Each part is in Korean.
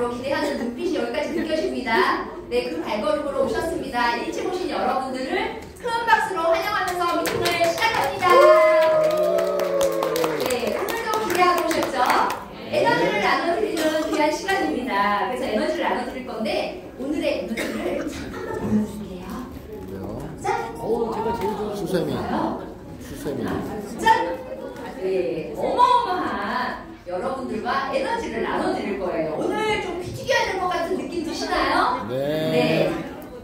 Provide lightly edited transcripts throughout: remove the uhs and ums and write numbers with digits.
마음으로 기대하는 눈빛이 여기까지 느껴집니다. 네, 그 발걸음으로 오셨습니다. 일찍 오신 여러분들을 큰 박수로 환영하면서 미팅을 시작합니다. 네, 오늘도 기대하고 오셨죠? 에너지를 나눠드리는 귀한 시간입니다. 그래서 에너지를 나눠드릴 건데 오늘의 에너지를 잠깐만 보여줄게요. 짠! 제가 제일 좋아하는 수세미. 수세미. 짠! 네, 어마어마한 여러분들과 에너지를 나눠드릴 거예요. 오늘 좀 피 튀겨야 될 것 같은 느낌 드시나요? 네.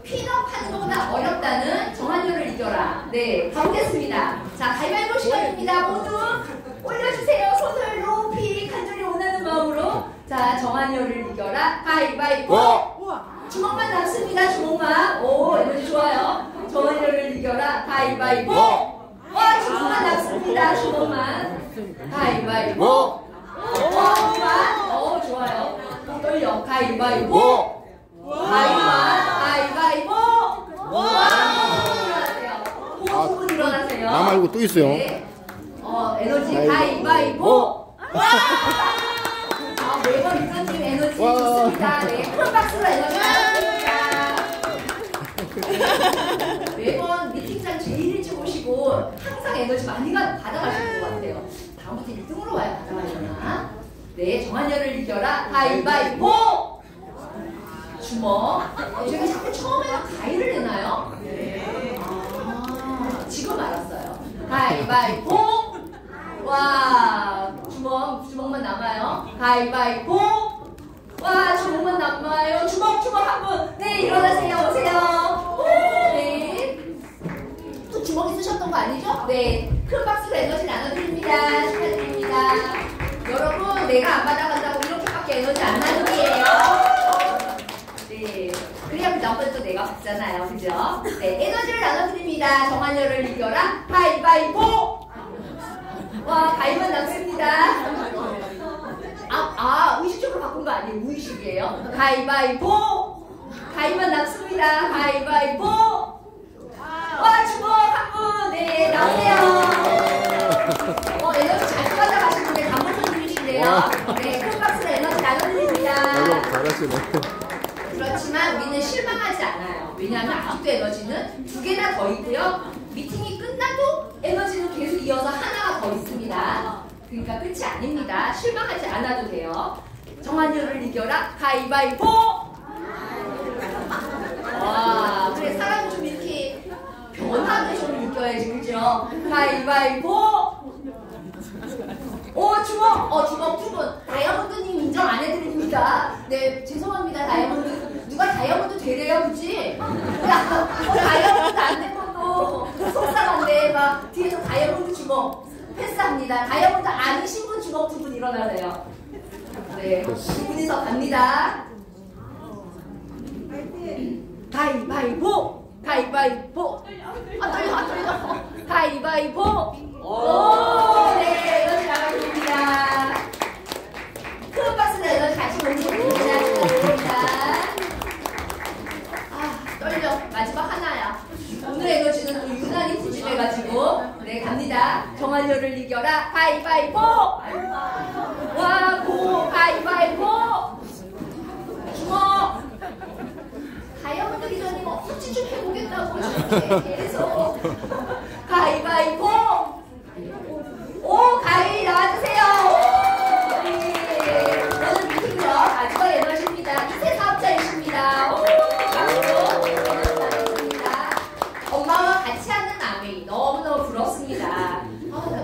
핀업하는 것보다 어렵다는 정한열을 이겨라. 네, 가보겠습니다. 자, 가위바위보 시간입니다. 모두 올려주세요. 손을 높이 간절히 원하는 마음으로. 자, 정한열을 이겨라. 가위바위보. 주먹만 남습니다. 주먹만. 오, 에너지 좋아요. 정한열을 이겨라. 가위바위보. 와, 주먹만 남습니다. 주먹만. 가위바위보. 주먹만. 좋아요. 떨려. 가위바위보. 가위바위보. 일어나세요. 두 분 일어나세요. 나 말고 또 있어요. 네. 에너지 가위바위보. 매번 이사님 에너지 있습니다. 네, 큰 박수로 에너지 받습니다. 매번 미팅장 제일 일찍 오시고 항상 에너지 많이 받아가실 것 같아요. 다음부터 1등으로 와야 받아가려나? 네, 정한열을 이겨라. 가위바위보. 주먹. 제가 자꾸 처음에는 가위를 내나요? 네. 지금 알았어요. 가위바위보. 와, 주먹만 남아요. 가위바위보. 와, 주먹만 남아요. 주먹 한 분. 네, 일어나세요. 오세요. 네. 또 주먹이 쓰셨던 거 아니죠? 네. 큰 박수로 에너지 나눠드립니다. 축하드립니다. 여러분, 내가 안 받아간다고 이렇게밖에 에너지 안 나누기예요. 네. 그래야 그 다음번에 또 내가 받잖아요. 그죠? 네. 에너지를 나눠드립니다. 정한열을 이겨라. 가위바위보. 와, 가위만 남습니다. 의식적으로 바꾼 거 아니에요? 무의식이에요. 가위바위보. 가위만 남습니다. 가위바위보. 와, 주먹 한 분. 네, 나오세요. 에너지 잘 가져가시는데 감독님이신데요. 네, 큰 박수로 에너지 나눠드립니다. 잘하시네. 그렇지만 우리는 실망하지 않아요. 왜냐하면 아직도 에너지는 2개나 더 있고요. 미팅이 끝나도 에너지는 계속 이어서 하나가 더 있습니다. 그러니까 끝이 아닙니다. 실망하지 않아도 돼요. 정한열을 이겨라. 가위바위보. 와, 그래 사람이 좀 이렇게 변화를 좀 느껴야지, 그죠? 가위바위보. 주먹 두 분. 다이아몬드님 인정 안 해드립니다. 네, 죄송합니다. 다이아몬드. 누가 다이아몬드 되래요, 그치? 다이아몬드 안 된 것도 속상한데, 막 뒤에서 다이아몬드 주먹 패스합니다. 다이아몬드 아니신 분 주먹 두 분 일어나세요. 네, 두 분이서 갑니다. 가위바위보. 가위바위보. 떨려. 가위바위보. 네, 에너지 나가십니다. 큰 박수로 에너지 다시 보내드립니다. 떨려. 마지막 하나야. 오늘 에너지는 또 유난히 부진해가지고. 네, 갑니다. 정한열을 이겨라. 가위바위보. 와, 가위바위보. 주먹. 다이아몬드 기자님 후치 좀 해보겠다고 저렇게 계속. 가위바위보. 가위 나와주세요. 네, 오늘 미팅죠. 마지막 에너지입니다. 이세 사업자이십니다. 엄마와 같이 하는 아메이 너무너무 부럽습니다.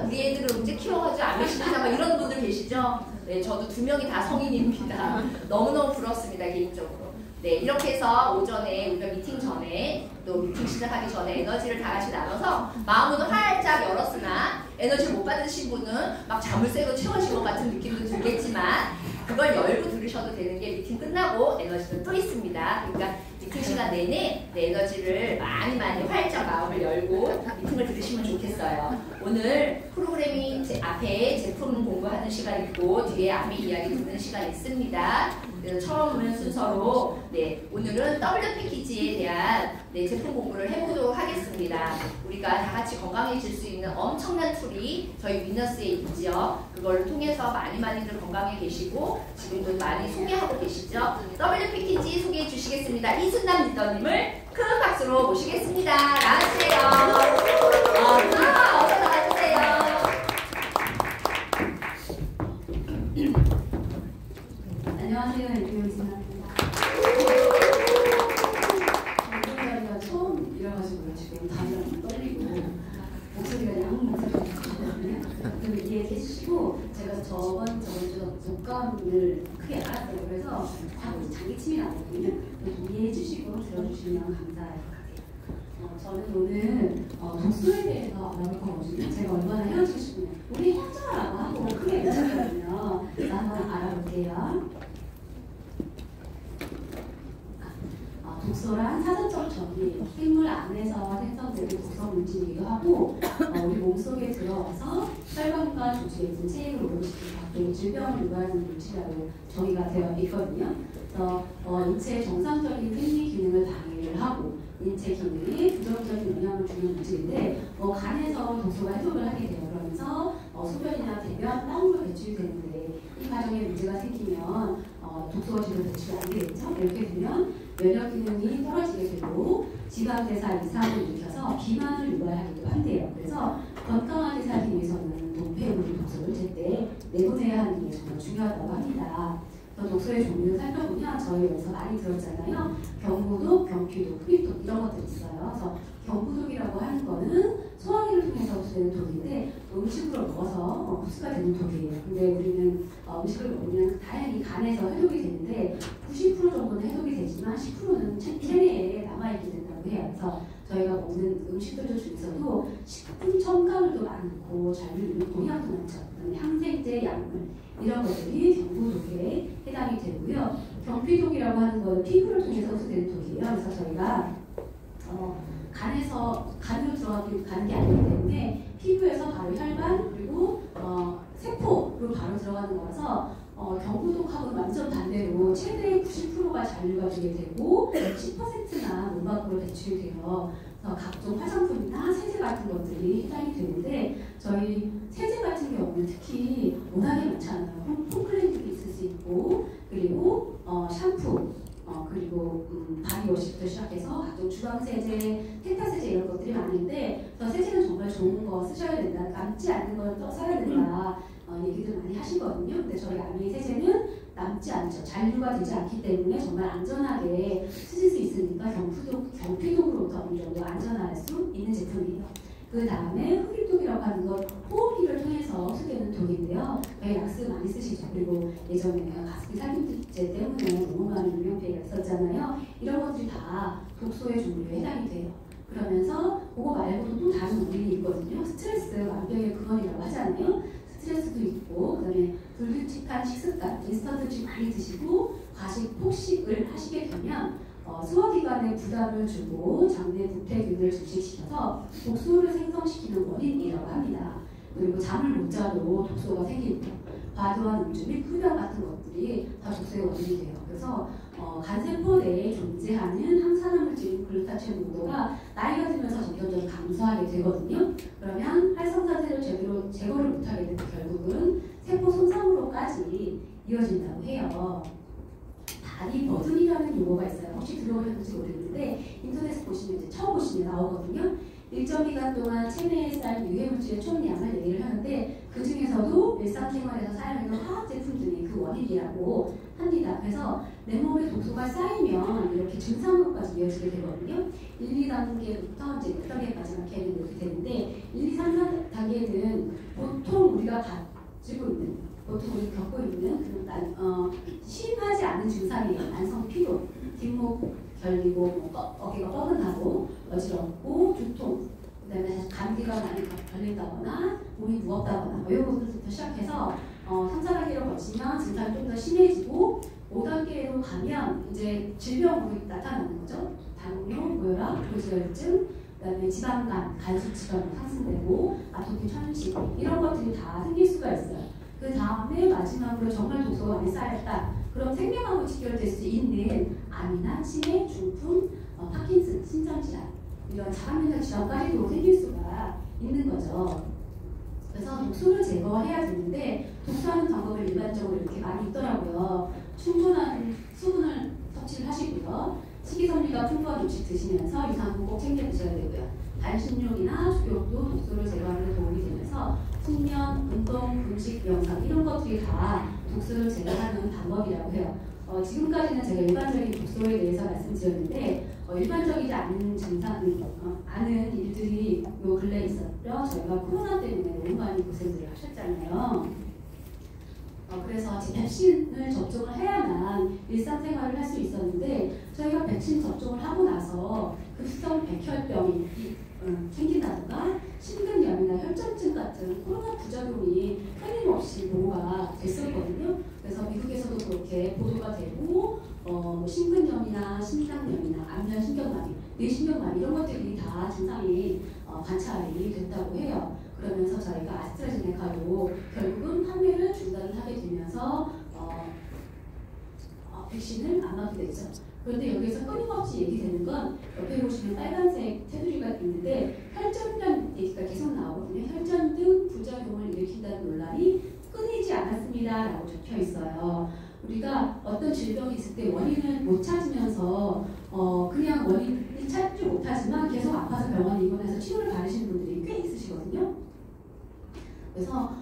우리 애들은 언제 키워가지고 아메이 시키나 막 이런 분들 계시죠? 네, 저도 2명이 다 성인입니다. 너무너무 부럽습니다, 개인적으로. 네, 이렇게 해서 오전에 우리가 미팅 전에 또 미팅 시작하기 전에 에너지를 다 같이 나눠서 마음은 활짝 열었으나 에너지를 못 받으신 분은 막 자물쇠로 채워진 것 같은 느낌도 들겠지만 그걸 열고 들으셔도 되는 게 미팅 끝나고 에너지는 또 있습니다. 그러니까 미팅 시간 내내 내 에너지를 많이 활짝 마음을 열고 미팅을 들으시면 좋겠어요. 오늘 프로그램이 앞에 제품 공부하는 시간 있고 뒤에 아미 이야기 듣는 시간 있습니다. 그래서 처음 순서로 오늘은 W 패키지에 대한 제품 공부를 해보도록 하겠습니다. 우리가 다 같이 건강해질 수 있는 엄청난 툴이 저희 위너스에 있죠. 그걸 통해서 많이들 건강해 계시고 지금도 많이 소개하고 계시죠. 있습니다. 이순남 리더님을 큰 박수로 모시겠습니다. 나와주세요. 어서 나와주세요. 안녕하세요. 이순남입니다. 목소리가 처음 이래가지고 지금 다들 떨리고 목소리가 양 목소리가 있거든요. 그럼 이해해 주시고 제가 저번 주 독감을 크게 알았어요. 그래서 자꾸 장기침이 나거든요. 이해해 주시고 들어주시면 감사할 것 같아요. 저는 오늘 독서에 대해서 알아볼 거거든요. 제가 얼마나 헤어지고 싶으면 우리 헤어져라고 하고 크게 외쳤거든요. 한번 알아볼게요. 독서란 사전적 정리, 생물 안에서 생성되는 독서 물질이기도 하고 우리 몸속에 들어와서 혈관과 조직에 있는 체액을 오염시키고 각종 질병을 유발하는 물질이라고 정의가 되어 있거든요. 그래서 인체의 정상적인 생리 기능을 방해를 하고 인체 기능에 부정적인 영향을 주는 물질인데 간에서 독소가 해독을 하게 돼요. 그러면서 소변이나 대변, 땀으로 배출이 되는데 이 과정에 문제가 생기면 독소가 제대로 배출이 안 되겠죠. 이렇게 되면 면역 기능이 떨어지게 되고 지방 대사 이상을 일으켜서 비만을 유발하기도 한대요. 그래서 건강하게 살기 위해서는 동폐물 독소를 제때 내보내야 하는 게 정말 중요하다고 합니다. 독소의 종류를 살펴보면 저희 여기서 많이 들었잖아요. 경부독, 경피독, 흡입독 이런 것들이 있어요. 그래서 경부독이라고 하는 거는 소화기를 통해서 흡수되는 독인데 음식으로 먹어서 흡수가 되는 독이에요. 근데 우리는 음식을 먹으면 다행히 간에서 해독이 되는데 90% 정도는 해독이 되지만 10%는 체내에 남아있게 된다고 해요. 그래서 저희가 먹는 음식들 중에서도 식품 첨가물도 많고 잔류류, 농약도 많죠. 항생제, 약물 이런 것들이 경부독에 해당이 되고요. 경피독이라고 하는 건 피부를 통해서 흡수되는 독이에요. 그래서 저희가 간으로 들어가는 게 아니기 때문에 피부에서 바로 혈관 그리고 세포로 바로 들어가는 거라서 경부독하고는 완전 반대로 최대 90%가 잔류가 되게 되고 10%나 몸 밖으로 배출이 돼요. 각종 화장품이나 세제 같은 것들이 해당이 되는데 저희 세제 같은 경우는 특히 워낙에 많잖아요. 폼클렌징도 있을 수 있고 그리고 샴푸 그리고 바디워시부터 시작해서 각종 주방세제, 세탁세제 이런 것들이 많은데 세제는 정말 좋은 거 쓰셔야 된다. 남지 않는 걸 또 써야 된다. 얘기들 많이 하시거든요. 근데 저희 아미 세제는 남지 않죠. 잔류가 되지 않기 때문에 정말 안전하게 쓰실 수 있으니까 경피독으로부터 어느 정도 안전할 수 있는 제품이에요. 그 다음에 흡입독이라고 하는 건 호흡기를 통해서 흡수되는 독인데요. 저희 약스 많이 쓰시죠. 그리고 예전에 가습기 살균제 때문에 너무 많은 유명폐가 있었잖아요. 이런 것들이 다 독소의 종류에 해당이 돼요. 그러면서 그거 말고도 또 다른 원인이 있거든요. 스트레스, 만병의 근원이라고 하잖아요. 스트레스도 있고 그다음에 불규칙한 식습관, 인스턴트 많이 드시고 과식, 폭식을 하시게 되면 소화기관에 부담을 주고 장내 부패균을 증식시켜서 독소를 생성시키는 원인이라고 합니다. 그리고 잠을 못 자도 독소가 생기고 과도한 음주 및 흡연 같은 것들이 다 독소의 원인이 돼요. 그래서 간세포 내에 존재하는 항산화물질 글루타치온 농도가 나이가 들면서 점점 감소하게 되거든요. 그러면 활성산세를 제대로 제거를 못하게 되면 결국은 세포 손상으로까지 이어진다고 해요. 바디버든이라는 용어가 있어요. 혹시 들어보셨는지 모르겠는데 인터넷 보시면 이제 처음 보시면 나오거든요. 일정 기간 동안 체내에 쌓인 유해물질의 총량을 얘기를 하는데 그 중에서도 일상생활에서 사용하는 화학 제품들이 그 원인이라고 합니다. 그래서 내 몸에 독소가 쌓이면 이렇게 증상으로까지 이어지게 되거든요. 1, 2단계부터 이제 6단계까지 이렇게 되는데 1, 2, 3단계는 보통 우리가 가지고 있는 보통 우리 겪고 있는 심하지 않은 증상이에요. 만성 피로, 뒷목 결리고 어깨가 뻐근하고 어지럽고 두통, 그다음에 감기가 많이 걸린다거나 몸이 무겁다거나 이런 것들부터 시작해서 3, 4단계로 거치면 증상이 좀 더 심해지고 5단계로 가면 이제 질병으로 나타나는 거죠. 당뇨, 고혈압, 고지혈증, 그다음에 지방간, 간수치가 상승되고 아토피, 천식 이런 것들이 다 생길 수가 있어요. 그 다음에 마지막으로 정말 독소가 많이 쌓였다. 그럼 생명하고 직결될 수 있는 암이나 치매, 중풍, 파킨슨, 심장질환 이런 자가면역 질환까지도 생길 수가 있는 거죠. 그래서 독소를 제거해야 되는데 독소하는 방법을 일반적으로 이렇게 많이 있더라고요. 충분한 수분을 섭취를 하시고요. 풍부한 음식 드시면서 유산균 꼭 챙겨 드셔야 되고요. 반신욕이나 주욕도 독소를 제거하는 데 도움이 되면서 숙면, 운동, 음식, 명상 이런 것들이 다 독소를 제거하는 방법이라고 해요. 지금까지는 제가 일반적인 독소에 대해서 말씀드렸는데 일반적이지 않은 아는 일들이 요 근래에 있었죠. 저희가 코로나 때문에 너무 많이 고생들을 하셨잖아요. 그래서 백신을 접종을 해야만 일상생활을 할 수 있었는데 저희가 백신 접종을 하고 나서 급성 백혈병이 생긴다든가 심근염이나 혈전증 같은 코로나 부작용이 끊임없이 보고가 됐었거든요. 그래서 미국에서도 그렇게 보도가 되고 심근염이나 심장염이나 암전 신경마비, 뇌신경마비 이런 것들이 다 증상이 관찰이 됐다고 해요. 그러면서 저희가 아스트라제네카로 결국은 판매를 중단을 하게 되면서 백신을 안 맞게 됐죠. 그런데 여기서 끊임없이 얘기되는 건 옆에 보시면 빨간색 테두리가 있는데 혈전염 얘기가 계속 나오거든요. 혈전 등 부작용을 일으킨다는 논란이 끊이지 않았습니다 라고 적혀 있어요. 우리가 어떤 질병이 있을 때 원인을 못 찾으면서 그냥 원인을 찾지 못하지만 계속 아파서 병원에 입원해서 치료를 받으시는 분들이 꽤 있으시거든요. 그래서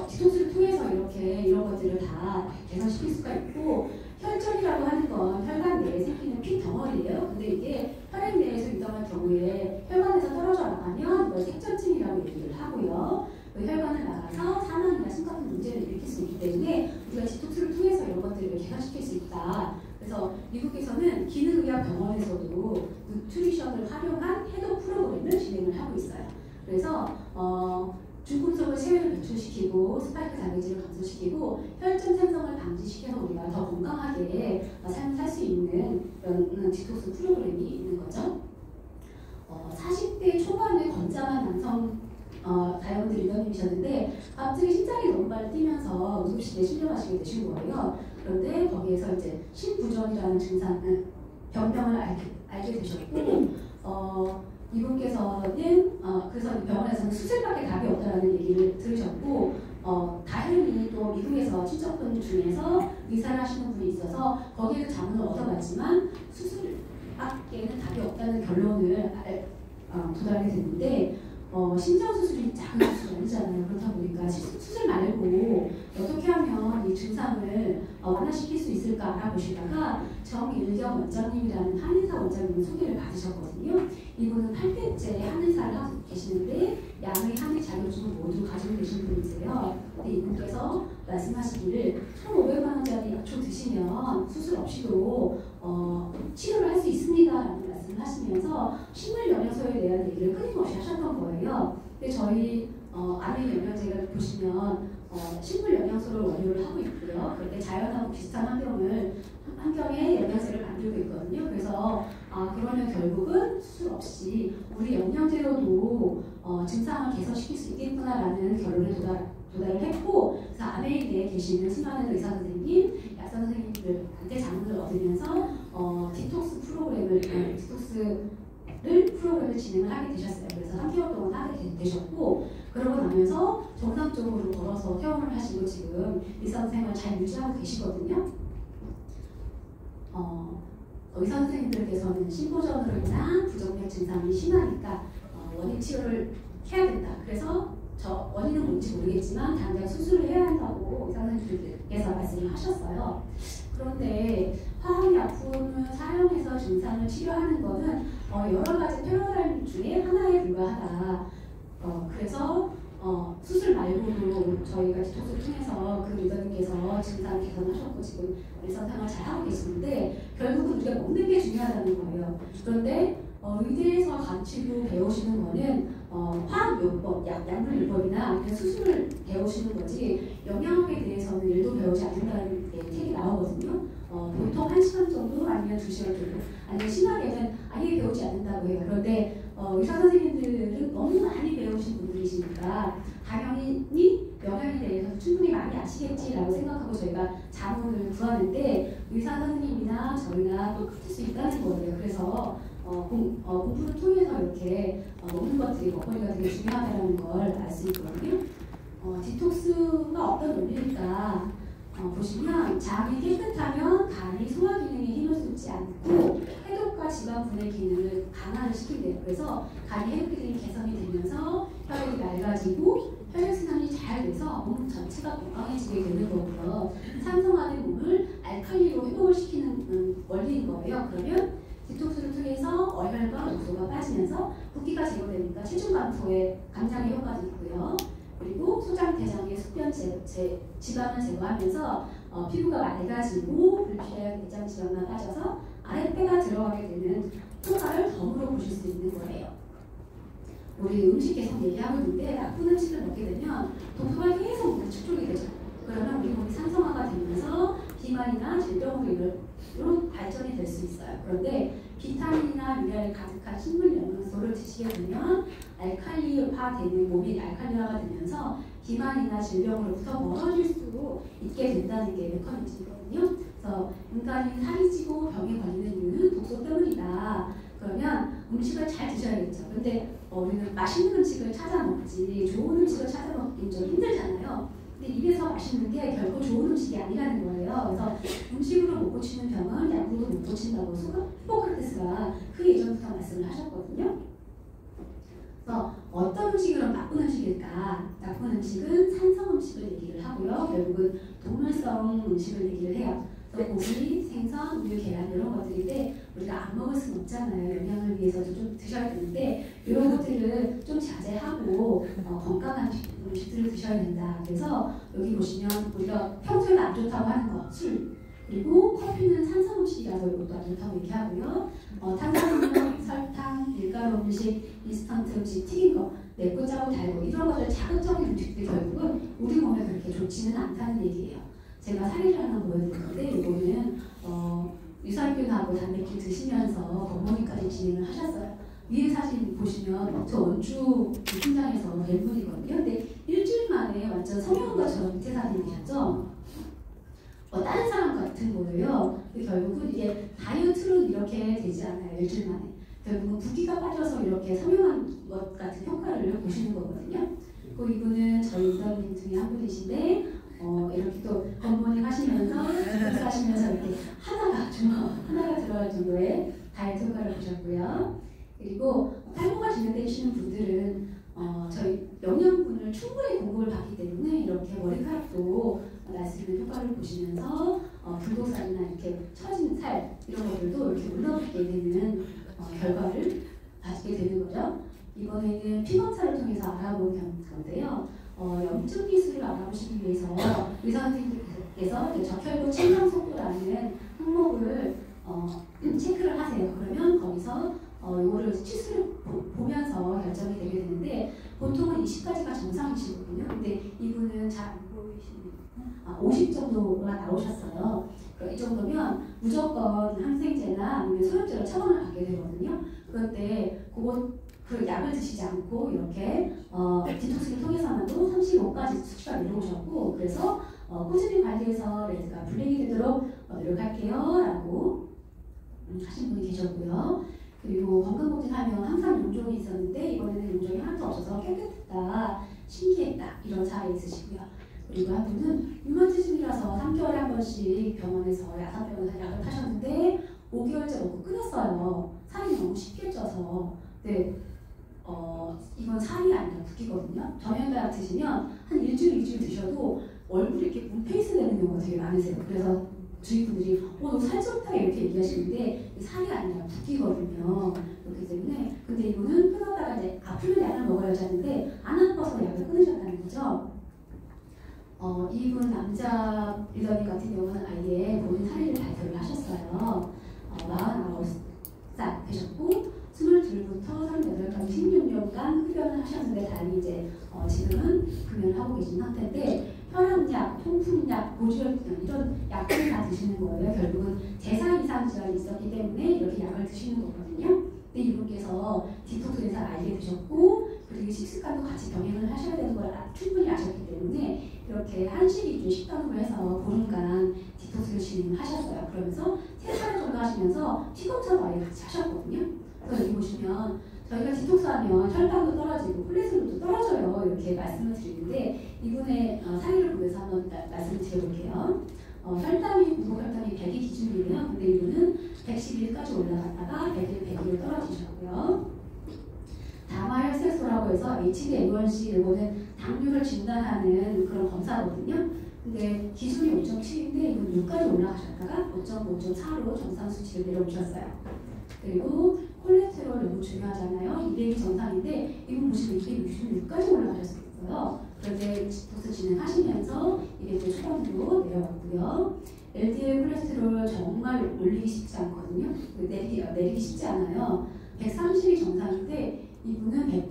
디톡스를 통해서 이렇게 이런 것들을 다 개선시킬 수가 있고 혈전이라고 하는 건 혈관 내에 생기는 피 덩어리예요. 근데 이게 혈액 내에서 유동할 경우에 혈관에서 떨어져 나가면 이걸 색전증이라고 얘기를 하고요. 혈관을 나가서 사망이나 심각한 문제를 일으킬 수 있기 때문에 우리가 디톡스를 통해서 이런 것들을 개선시킬 수 있다. 그래서 미국에서는 기능의학병원에서도 누트리션을 활용한 해독 프로그램을 진행을 하고 있어요. 그래서 중금속을 체외로 배출시키고 스파이크 단백질을 감소시키고 혈전 생성을 방지시켜서 우리가 더 건강하게 삶을 살 수 있는 그런 디톡스 프로그램이 있는 거죠. 40대 초반의 건장한 남성 다이아몬드 리더님이셨는데 갑자기 심장이 너무 빨리 뛰면서 응급실에 실려가시게 되신 거예요. 그런데 거기에서 이제 심부전이라는 병명을 알게 되셨고 이분께서는 그래서 병원에서는 수술밖에 답이 없다라는 얘기를 들으셨고 다행히 또 미국에서 친척분 중에서 의사를 하시는 분이 있어서 거기에도 자문을 얻어봤지만 수술밖에는 답이 없다는 결론을 도달하게 됐는데 심장수술이 작은 수술이 아니잖아요. 그렇다 보니까 수술 말고 어떻게 하면 이 증상을 완화시킬 수 있을까 알아보시다가 정일경 원장님이라는 한의사 원장님을 소개를 받으셨거든요. 이분은 8대째 한의사를 하고 계시는데 양의 한의 자격증을 모두 가지고 계신 분이세요. 근데 이분께서 말씀하시기를 1,500만 원짜리 약초 드시면 수술 없이도 치료를 할 수 있습니다 라는 말씀을 하시면서 식물 영양소에 대한 얘기를 끊임없이 하셨던 거예요. 근데 저희 아메 영양제를 보시면 식물 영양소를 원료를 하고 있고요. 그런데 자연하고 비슷한 환경에 영양제를 만들고 있거든요. 그래서 그러면 결국은 수술 없이 우리 영양제로도 증상을 개선시킬 수 있겠구나라는 결론에 도달을 했고, 그래서 아메리카에 계시는 수많은 의사 선생님, 약사 선생님들한테 자문을 얻으면서 디톡스 프로그램을 진행을 하게 되셨어요. 그래서 3개월 동안 하게 되셨고, 그러고 나면서 정상적으로 걸어서 퇴원을 하시고 지금 일상생활 잘 유지하고 계시거든요. 의사 선생님들께서는 심부전으로 인한 부정맥 증상이 심하니까 원인 치료를 해야 된다. 그래서 원인은 뭔지 모르겠지만 당장 수술을 해야 한다고 의사 선생님들께서 말씀을 하셨어요. 그런데 화학약품을 사용해서 증상을 치료하는 것은 여러 가지 패러다임 중에 하나에 불과하다. 그래서 수술 말고도 저희가 디톡스를 통해서 그 리더님께서 증상 개선하셨고 지금 일상생활 잘 하고 계시는데 결국은 우리가 먹는 게 중요하다는 거예요. 그런데 의대에서 가르치고 배우시는 거는 화학요법, 약물요법이나 아니면 수술을 배우시는 거지 영양학에 대해서는 일도 배우지 않는다는 책이 나오거든요. 보통 1시간 정도 아니면 2시간 정도 아니면 심하게는 아예 배우지 않는다고 해요. 그런데 의사 선생님들은 너무 많이 배우신 분들이시니까 당연히 영양에 대해서 충분히 많이 아시겠지라고 생각하고 저희가 자문을 구하는데 의사 선생님이나 저희나 똑같을 수 있다는 거예요. 그래서 공부를 통해서 이렇게 먹는 것들이 먹거리가 되게 중요하다는 걸 알 수 있거든요. 디톡스가 어떤 원리일까 보시면 장이 깨끗하면 간이 소화 기능에 힘을 쏟지 않고 해독과 혈관과 지방 분해 기능을 강화를 시킨대요. 그래서 간이 회복기능이 개선이 되면서 혈액이 맑아지고 혈액순환이 잘 돼서 몸 전체가 건강해지게 되는 거고요. 산성화된 몸을 알칼리로 회복을 시키는 원리인 거예요. 그러면 디톡스를 통해서 어혈과 독소가 빠지면서 붓기가 제거되니까 체중 감소에 감량의 효과도 있고요. 그리고 소장 대장의 숙변 지방을 제거하면서 피부가 맑아지고 불필요한 내장 지방만 빠져서 아랫배가 들어가게 되는 효과를 덤으로 보실 수 있는 거예요. 우리 음식 계속 얘기하고 있는데 나쁜 음식을 먹게 되면 독소가 계속 우리 축적이 되죠. 그러면 우리 몸이 산성화가 되면서 비만이나 질병으로 이런 발전이 될 수 있어요. 그런데 비타민이나 미네랄이 가득한 식물 영양소를 드시게 되면 알칼리화 되는 몸이 알칼리화가 되면서 비만이나 질병으로부터 멀어질 수 있게 된다는 게 메커니즘이거든요. 그래서 인간이 살이 찌고 병에 걸리는 이유는 독소 때문이다. 그러면 음식을 잘 드셔야겠죠. 근데 우리는 맛있는 음식을 찾아 먹지 좋은 음식을 찾아 먹기 좀 힘들잖아요. 근데 입에서 맛있는 게 결코 좋은 음식이 아니라는 거예요. 그래서 음식으로 못 고치는 병은 약으로도 못 고친다고 히포크라테스가 그 예전부터 말씀을 하셨거든요. 그래서 어떤 음식은 나쁜 음식일까? 나쁜 음식은 산성 음식을 얘기를 하고요. 결국은 동물성 음식을 얘기를 해요. 고기, 생선, 우유, 계란 이런 것들인데 우리가 안 먹을 수는 없잖아요. 영양을 위해서도 좀 드셔야 되는데 이런 것들을 좀 자제하고 건강한 음식들을 드셔야 된다. 그래서 여기 보시면 우리가 평소에 안 좋다고 하는 거, 술, 그리고 커피는 산성 음식이라서 이것도 안 좋다고 얘기하고요. 탄산음료, 설탕, 밀가루 음식, 인스턴트 음식, 튀긴 거, 맵고 짜고 달고 이런 것들 자극적인 음식들이 결국은 우리 몸에 그렇게 좋지는 않다는 얘기예요. 제가 사례를 하나 보여드릴 건데 이거는 유산균하고 단백질 드시면서 건강까지 진행을 하셨어요. 위에 사진 보시면 저 원주 팀장에서 뵌 분이거든요. 근데 일주일 만에 완전 성형한 것처럼 밑에 사진이셨죠? 다른 사람 같은 거예요. 결국은 이게 다이어트로 이렇게 되지 않아요. 일주일 만에. 결국은 붓기가 빠져서 이렇게 성형한 것 같은 효과를 보시는 거거든요. 그 이분은 저희 인턴님 중에 한 분이신데 이렇게 또 건모닝 하시면서 하시면서 이렇게 하나가 들어갈 정도의 다이어트 효과를 보셨고요. 그리고 탈모가 진행되시는 분들은 저희 영양분을 충분히 공급을 받기 때문에 이렇게 머리카락도 날 수 있는 효과를 보시면서 불독살이나 이렇게 처진 살 이런 것들도 이렇게 올라오게 되는 결과를 가지게 되는 거죠. 이번에는 피검사를 통해서 알아본 건데요. 염증 기술을 알아보시기 위해서 의사 선생님께서 적혈구 침상 속도라는 항목을 체크를 하세요. 그러면 거기서 이거를 치수를 보면서 결정이 되게 되는데 보통은 20까지가 정상이시거든요. 근데 이분은 잘 안 보이시는 50 정도가 나오셨어요. 이 정도면 무조건 항생제나 아니면 소염제로 처방을 받게 되거든요. 그런데 그 약을 드시지 않고 이렇게 디톡스를 통해서만도 35까지 수치가 내려오셨고 그래서 꾸준히 관리해서 레드가 블랙이 되도록 노력할게요 라고 하신 분이 계셨고요. 그리고 건강검진하면 항상 용종이 있었는데 이번에는 용종이 하나도 없어서 깨끗했다, 신기했다 이런 사례 있으시고요. 그리고 한 분은 류마티즘이라서 3개월에 한 번씩 병원에서 야산병원에서 약을 타셨는데 5개월째 먹고 끊었어요. 살이 너무 쉽게 쪄서. 네. 이건 살이 아니라 붓기거든요. 정형약 드시면 한 일주일, 2주일 드셔도 얼굴이 이렇게 문페이스 되는 경우가 되게 많으세요. 그래서 주위 분들이 너 살쪘다 이렇게 얘기하시는데 살이 아니라 붓기거든요. 그렇기 때문에 근데 이분은 끊었다가 이제 아프면 약을 먹어야지 하는데 안 아파서 약을 끊으셨다는 거죠. 이분 남자 리더님 같은 경우는 아예 본인 사례를 발표를 하셨어요. 49살 되셨고 22부터 38까지 16년간 흡연을 하셨는데 다행히 이제 지금은 금연을 하고 계신 상태인데 혈압약, 통풍약, 고지혈증 이런 약들을 다 드시는 거예요. 결국은 대사 이상 질환이 있었기 때문에 이렇게 약을 드시는 거거든요. 근데 이분께서 디톡스에 잘 알게 되셨고 그리고 식습관도 같이 병행을 하셔야 되는 걸 충분히 아셨기 때문에 이렇게 한식 위주 식단으로 해서 보름간 디톡스를 진행하셨어요. 그러면서 3달 정도 하시면서 피검사도 아예 같이 하셨거든요. 그래서 여기 보시면 저희가 디톡스하면 혈당도 떨어지고 콜레스테롤도 떨어져요. 이렇게 말씀을 드리는데 이분의 사례를 보면서 한번 말씀을 드려볼게요. 혈당이 공복 혈당이 100이 기준이에요. 근데 이분은 111까지 100일까지 올라갔다가 100일 떨어지셨고요. 담화혈색소라고 해서 HbA1c 이거는 당뇨를 진단하는 그런 검사거든요. 근데 기준이 5.7인데 이건 6까지 올라가셨다가 5.5, 5.4로 정상 수치를 내려오셨어요. 그리고 콜레스테롤 너무 중요하잖아요. 200이 정상인데 이분 보시면 266까지 올라가셨어요. 그런데 디톡스 진행하시면서 이게 이제 초반으로 내려왔고요. LDL 콜레스테롤 정말 올리기 쉽지 않거든요. 내리기 쉽지 않아요. 130이 정상인데 이분은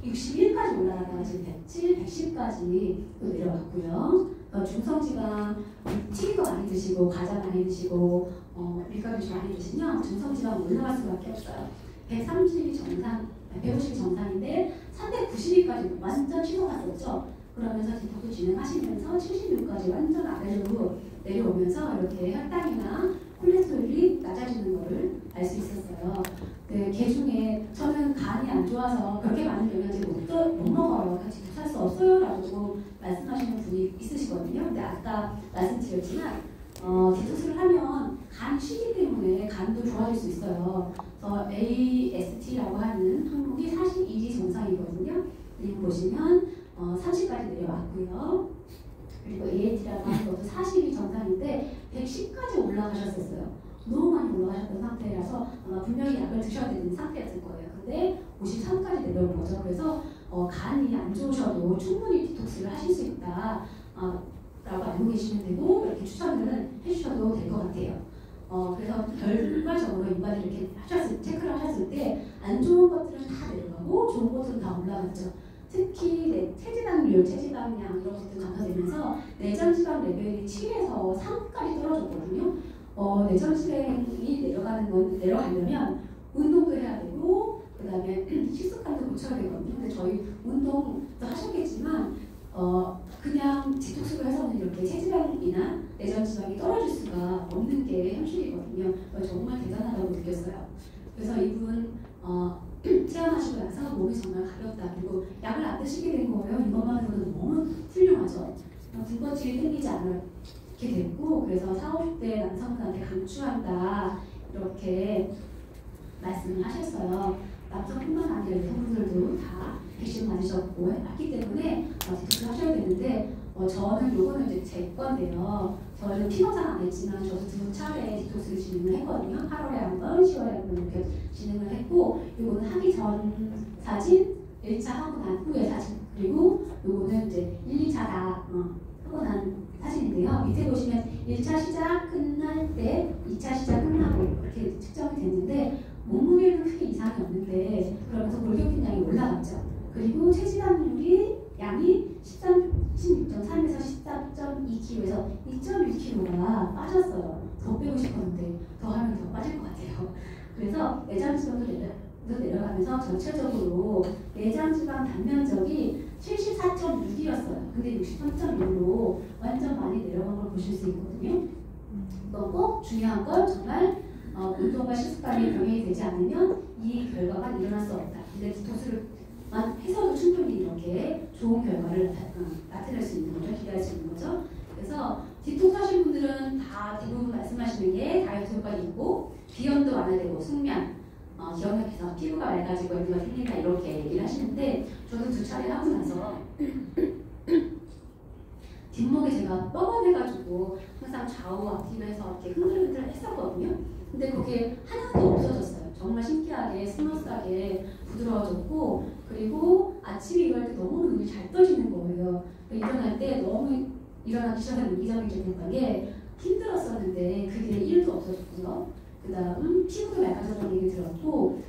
161까지 올라가다가 지금 107, 110까지 또 내려왔고요. 중성지방 튀긴 거 많이 드시고 과자 많이 드시고 밀가루 많이 드시면 중성지방 올라갈 수밖에 없어요. 130이 정상, 150이 정상인데 390까지 완전 치솟았었죠. 그러면서 디톡스 진행하시면서 76까지 완전 아래로 내려오면서 이렇게 혈당이나 콜레스테롤이 낮아지는 거를 알 수 있었어요. 네, 개 중에 저는 간이 안 좋아서 그렇게 많은 영양제를 못 먹어요. 같이 살 수 없어요. 라고 말씀하시는 분이 있으시거든요. 근데 아까 말씀드렸지만 디톡스를 하면 간이 쉬기 때문에 간도 좋아질 수 있어요. 그래서 AST라고 하는 항목이 41이 정상이거든요. 이거 보시면 30까지 내려왔고요. 그리고 AAT라고 하는 것도 40이 정상인데 110까지 올라가셨었어요. 너무 많이 올라가셨던 상태라서 아마 분명히 약을 드셔야 되는 상태였을 거예요. 근데 53까지 내려온 거죠. 그래서 간이 안 좋으셔도 충분히 디톡스를 하실 수 있다 라고 알고 계시면 되고 이렇게 추천을 해주셔도 될 것 같아요. 그래서 결과적으로 인바디 이렇게 체크를 하셨을 때 안 좋은 것들은 다 내려가고 좋은 것들은 다 올라갔죠. 특히 체지방률, 체지방량 이런 것들 감소되면서 내장지방 레벨이 7에서 3까지 떨어졌거든요. 내장지방이 내려가려면 운동도 해야 되고 그 다음에 식습관도 고쳐야 되거든요. 근데 저희 운동도 하셨겠지만 그냥 디톡스를 해서는 이렇게 체지방이나 내장지방이 떨어질 수가 없는 게 현실이거든요. 정말 대단하다고 느꼈어요. 그래서 이분 체험하시고 나서 몸이 정말 가볍다. 그리고 약을 안 드시게 된 거예요. 이것만으로도 너무 훌륭하죠. 군것질이 생기지 않게 됐고 그래서 40, 50대 남성분한테 강추한다 이렇게 말씀을 하셨어요. 남성뿐만 아니라 여성분들도 다 백신 맞으셨고 했기 때문에 디톡스 하셔야 되는데 저는 요거는 이제 제 건데요. 저는 피부장 안 했지만 저도 2차례 디톡스를 진행을 했거든요. 8월에 한 번, 10월에 한 번 이렇게 진행을 했고 요거는 하기 전 사진, 1차 하고 난 후의 사진 그리고 요거는 이제 1, 2차 다 하고 난 사진인데요. 밑에 보시면 1차 시작 끝날 때 2차 시작 끝나고 이렇게 측정이 됐는데 몸무게는 크게 이상이 없는데 그러면서 골격근량이 올라갔죠. 그리고 체지방률이 양이 16.3에서 14.2kg에서 2.6kg가 빠졌어요. 더 빼고 싶었는데 더 하면 더 빠질 것 같아요. 그래서 내장지방도 내려가면서 전체적으로 내장지방 단면적이 74.6이었어요. 근데 63.6로 완전 많이 내려간 걸 보실 수 있거든요. 이건 꼭 중요한 건 정말 운동과 식습관이 병행이 되지 않으면 이 결과가 일어날 수 없다. 근데 디톡스를만 해서도 충분히 이렇게 좋은 결과를 나타낼 수 있는 거죠. 기대할 수 있는 거죠. 그래서 디톡스 하신 분들은 다 대부분 말씀하시는 게 다이어트 효과가 있고 비염도 완화되고 숙면 기억력해서 피부가 맑아지고 여기가 생긴다 이렇게 얘기를 하시는데 저도 2차례 하고 나서 뒷목에 제가 뻐근해가지고 항상 좌우 앞뒤에서 이렇게 흔들흔들 했었거든요. 근데 그게 하나도 없어졌어요. 정말 신기하게 스무스하게 부드러워졌고 그리고 아침에 일어날 때 너무 눈이 잘 떠지는 거예요. 일어날 때 너무 일어나기 시작한 이기적인 게 힘들었었는데 그게 1도 없어졌고요. 그 다음 피부도 맑아졌다는 얘기 들었고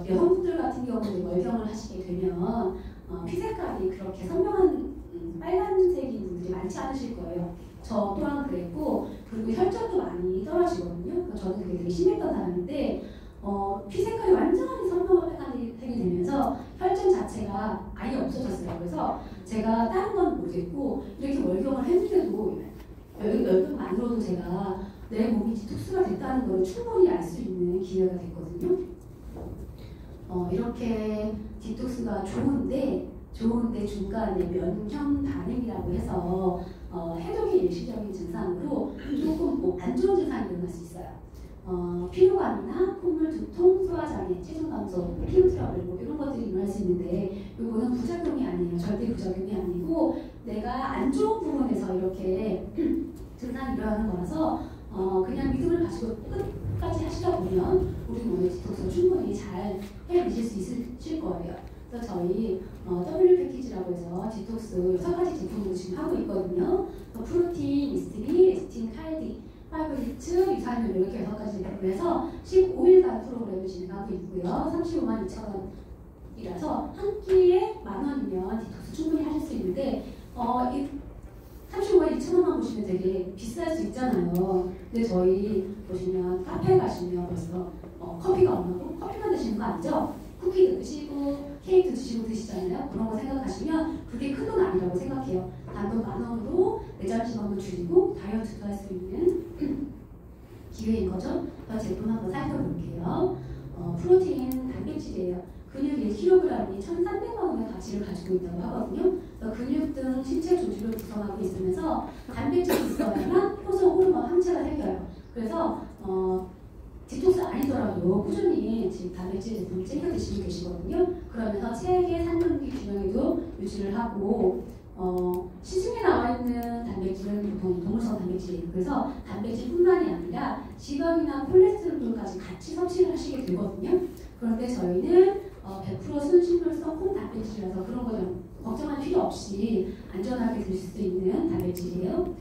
여성분들 같은 경우는 월경을 하시게 되면 피 색깔이 그렇게 선명한 빨간색인 분들이 많지 않으실 거예요. 저 또한 그랬고 그리고 혈전도 많이 떨어지거든요. 그러니까 저는 그게 되게 심했던 사람인데 피 색깔이 완전히 선명한 빨간색이 되면서 혈전 자체가 아예 없어졌어요. 그래서 제가 다른 건 모르겠고 이렇게 월경을 했는데도 월경만으로도 제가 내 몸이 디톡스가 됐다는 걸 충분히 알 수 있는 기회가 됐거든요. 이렇게 디톡스가 좋은데 중간에 면형 반응이라고 해서 해독이 일시적인 증상으로 조금 안 좋은 증상이 일어날 수 있어요. 피로감이나 콧물, 두통, 소화장애, 체중 감소, 피부 트러블 뭐 이런 것들이 일어날 수 있는데 이거는 부작용이 아니에요. 절대 부작용이 아니고 내가 안 좋은 부분에서 이렇게 증상이 일어나는 거라서 그냥 믿음을 가지고 끝까지 하시다 보면 우리 몸의 디톡스 충분히 잘 해내실 수 있으실 거예요. 그래서 저희 W 패키지라고 해서 디톡스 6가지 제품으로 지금 하고 있거든요. 프로틴, 미스트리, 에스틴, 칼디, 파이브리츠, 유산균 이렇게 6가지 제품을 해서 15일간 프로그램을 진행하고 있고요. 35만 2천 원이라서 한 끼에 10,000원이면 디톡스 충분히 하실 수 있는데 35만 2천 원만 보시면 되게 비쌀 수 있잖아요. 근데 저희 보시면 카페 가시면 벌써 커피가 없나고 커피만 드시는 거 아니죠? 쿠키도 드시고 케이크도 드시고 드시잖아요. 그런 거 생각하시면 그게 큰 돈 아니라고 생각해요. 단돈 10,000원으로 내장 지방도 줄이고 다이어트도 할 수 있는 기회인 거죠. 제품 한번 살펴볼게요. 프로틴 단백질이에요. 근육 1kg이 1,300만 원의 가치를 가지고 있다고 하거든요. 근육 등 신체 조직을 구성하고 있으면서 단백질이 있어야만 효소, 호르몬, 항체가 생겨요. 그래서 디톡스 아니더라도 꾸준히 지금 단백질 제품 챙겨 드시고 계시거든요. 그러면서 체액의 산전기 균형에도 유지를 하고 시중에 나와 있는 단백질은 보통 동물성 단백질이에요. 그래서 단백질뿐만이 아니라 지방이나 콜레스테롤까지 같이 섭취를 하시게 되거든요. 그런데 저희는 100% 순식물성 콩 단백질이라서 그런 거 좀 걱정할 필요 없이 안전하게 드실 수 있는 단백질이에요.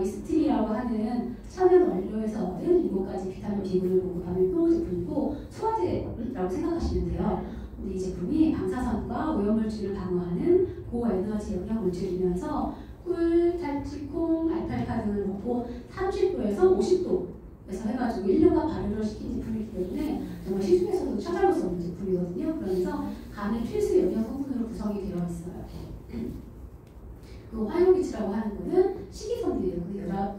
이스틴이라고 하는 천연 원료에서 얻은 7가지 비타민 B군을 공급하는 효모 제품이고 소화제라고 생각하시면 돼요. 근데 이 제품이 방사선과 오염물질을 방어하는 고에너지 영양 물질이면서 꿀, 탈취콩, 알팔파 등을 먹고 30도에서 50도에서 해가지고 1년간 발효를 시킨 제품이기 때문에 정말 시중에서도 찾아볼 수 없는 제품이거든요. 그러면서 간의 필수 영양 성분으로 구성이 되어 있어요. 그 화용기치라고 하는 거는 식이섬유예요.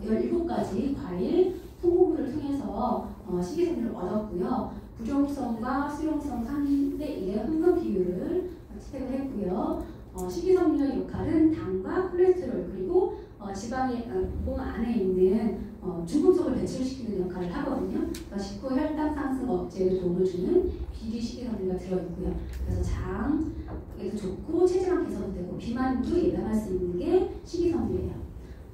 그 17가지 과일, 통곡물을 통해서 식이섬유를 얻었고요. 부종성과 수용성 3대 1의 흥분 비율을 채택을 했고요. 식이섬유의 역할은 당과 콜레스테롤 그리고 지방의 몸 안에 있는 중금속을 배출시키는 역할을 하거든요. 식후 혈당 상승 억제에 도움을 주는 비리 식이섬유가 들어있고요. 그래서 장에도 좋고 체지방 개선도 되고 비만도 예방할 수 있는 게 식이섬유예요.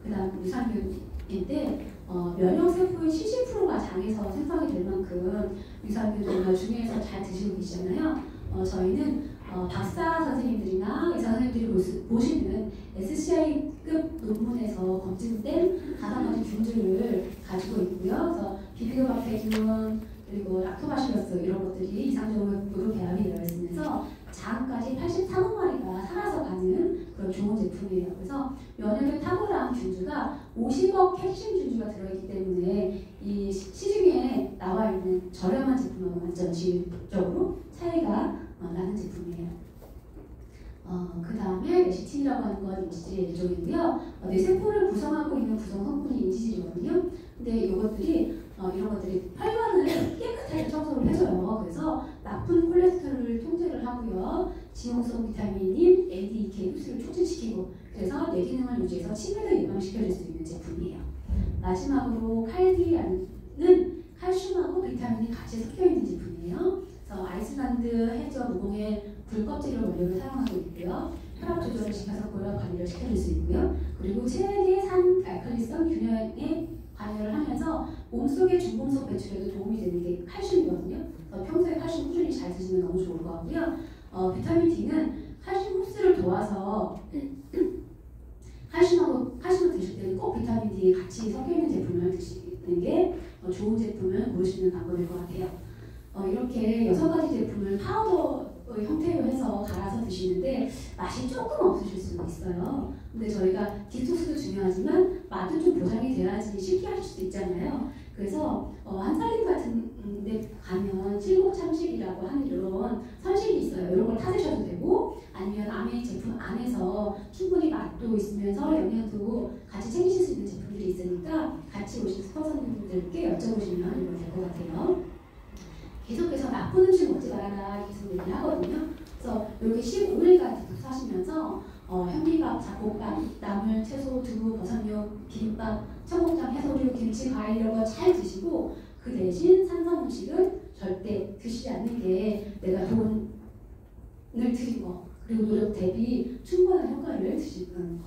그 다음 유산균인데 면역세포의 70%가 장에서 생성이 될 만큼 유산균을 중에서 잘 드시고 계시잖아요. 저희는 박사 선생님들이나 의사 선생님들이 보시는 SCI급 논문에서 검증된 가상가지 균들을 가지고 있고요. 그래서 비비도박테균 그리고 락토바실러스 이런 것들이 이상적으로 배합이 되어 있으면서 장까지 83억 마리가 살아서 가는 그런 좋은 제품이에요. 그래서 면역력 탁월한 균주가 50억 캡슐 균주가 들어있기 때문에 이 시중에 나와 있는 저렴한 제품하고 완전 질적으로 차이가 나는 제품이에요. 그 다음에 레시틴이라고 하는 건 인지질의 일종이고요. 내 세포를 구성하고 있는 구성 성분이 인지질이거든요. 근데 이것들이 이런 것들이 혈관을 깨끗하게 청소를 해줘요. 그래서 나쁜 콜레스테롤을 통제를 하고요. 지용성 비타민인 ADK 흡수를 촉진시키고 그래서 뇌 기능을 유지해서 치매를 예방시켜줄 수 있는 제품이에요. 마지막으로 칼디라는 칼슘하고 비타민이 같이 섞여있는 제품이에요. 그래서 아이슬란드 해저 무공의 굴껍질을 원료로 사용하고 있고요. 혈압 조절을 시켜서 고혈압 관리를 시켜줄 수 있고요. 그리고 체내의 산 알칼리성 균형에 관여를 하면서 몸속의 중금속 배출에도 도움이 되는 게 칼슘이거든요. 평소에 칼슘 꾸준히 잘 드시면 너무 좋을 것 같고요. 비타민 D는 칼슘 흡수를 도와서 칼슘을 드실 때는 꼭 비타민 D 같이 섞여 있는 제품을 드시는 게 좋은 제품을 고르시는 방법일 것 같아요. 이렇게 6가지 제품을 파우더 형태로 해서 갈아서 드시는데 맛이 조금 없으실 수도 있어요. 근데 저희가 디톡스도 중요하지만 맛은 좀 보장이 돼야지 쉽게 하실 수도 있잖아요. 그래서 한살림 같은 데 가면 칠곡참식이라고 하는 이런 선식이 있어요. 이런 걸 타드셔도 되고 아니면 아메 제품 안에서 충분히 맛도 있으면서 영양도 같이 챙기실 수 있는 제품들이 있으니까 같이 오신 스폰서님들께 여쭤보시면 이거 될 것 같아요. 계속해서 나쁜 음식 먹지 말아라 계속 얘기를 하거든요. 그래서 여기 15일간 디톡스 하시면서 현미밥, 잡곡밥, 나물, 채소, 두부, 버섯류, 비빔밥, 청국장, 해소류, 김치, 과일 이런 거 잘 드시고 그 대신 탄수화물식은 절대 드시지 않는 게 내가 돈을 들인 거 그리고 노력 대비 충분한 효과를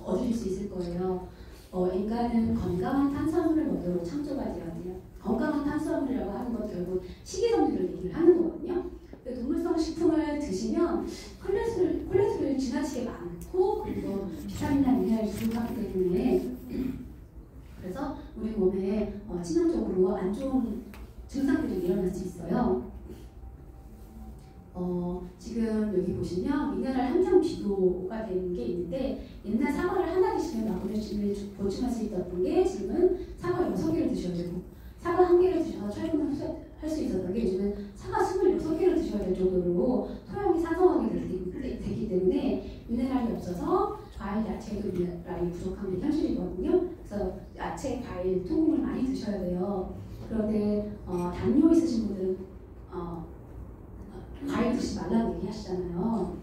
얻을 수 있을 거예요. 인간은 건강한 탄수화물을 먹으러 창조받으려면 건강한 탄수화물이라고 하는 건 결국 식이섬유를 얘기를 하는 거거든요. 동물성 식품을 드시면 콜레스테롤이 지나치게 많고 그리고 비타민이나 미네랄이 부족하기 때문에 그래서 우리 몸에 치명적으로 안 좋은 증상들이 일어날 수 있어요. 지금 여기 보시면 미네랄 함량 비교가 되는 게 있는데 옛날 사과를 하나 드시면 마그네슘을 보충할 수 있었던 게 지금은 사과 6개를 드셔야 되고 사과 1개를 드셔서 철분을 할 수 있었던 게 요즘은 사과 26개를 드셔야 될 정도로 토양이 산성하게 되기 때문에 미네랄이 없어서 과일, 야채도 미네랄이 부족한 게 현실이거든요. 그래서 야채, 과일, 통곡물 많이 드셔야 돼요. 그런데 당뇨 있으신 분들은 과일 드시지 말라고 얘기하시잖아요.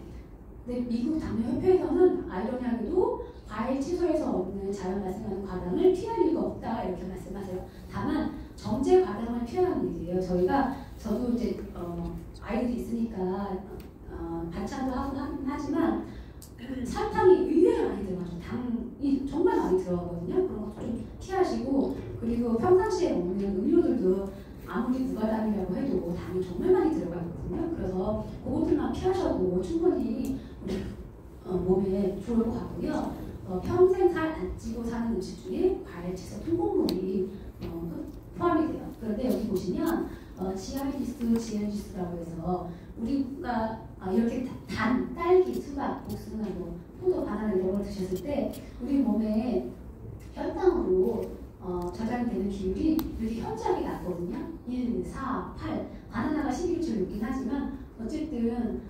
근데 미국 당뇨협회에서는 아이러니하게도 과일, 채소에서 얻는 자연 발생하는 과당을 피할 이유가 없다 이렇게 말씀하세요. 다만 정제 과당을 피하는 얘기예요. 저도 이제 아이들이 있으니까 반찬도 하긴 하지만 설탕이 의외로 많이 들어가죠. 당이 정말 많이 들어가거든요. 그런 것도 좀 피하시고 그리고 평상시에 먹는 음료들도 아무리 무가당이라고 해도 당이 정말 많이 들어가거든요. 그래서 그것들만 피하셔도 충분히 우리 몸에 좋을 것 같고요. 평생 살 안 찌고 사는 음식 중에 과일, 채소, 통곡물이 포함이 돼요. 그런데 여기 보시면 GI 지수라고 해서 우리가 이렇게 단, 딸기, 수박, 복숭아, 포도, 바나나 이런 걸 드셨을 때 우리 몸에 혈당으로 저장이 되는 비율이 이렇게 현저하게 낮거든요. 1, 4, 8 바나나가 11초 높긴 하지만 어쨌든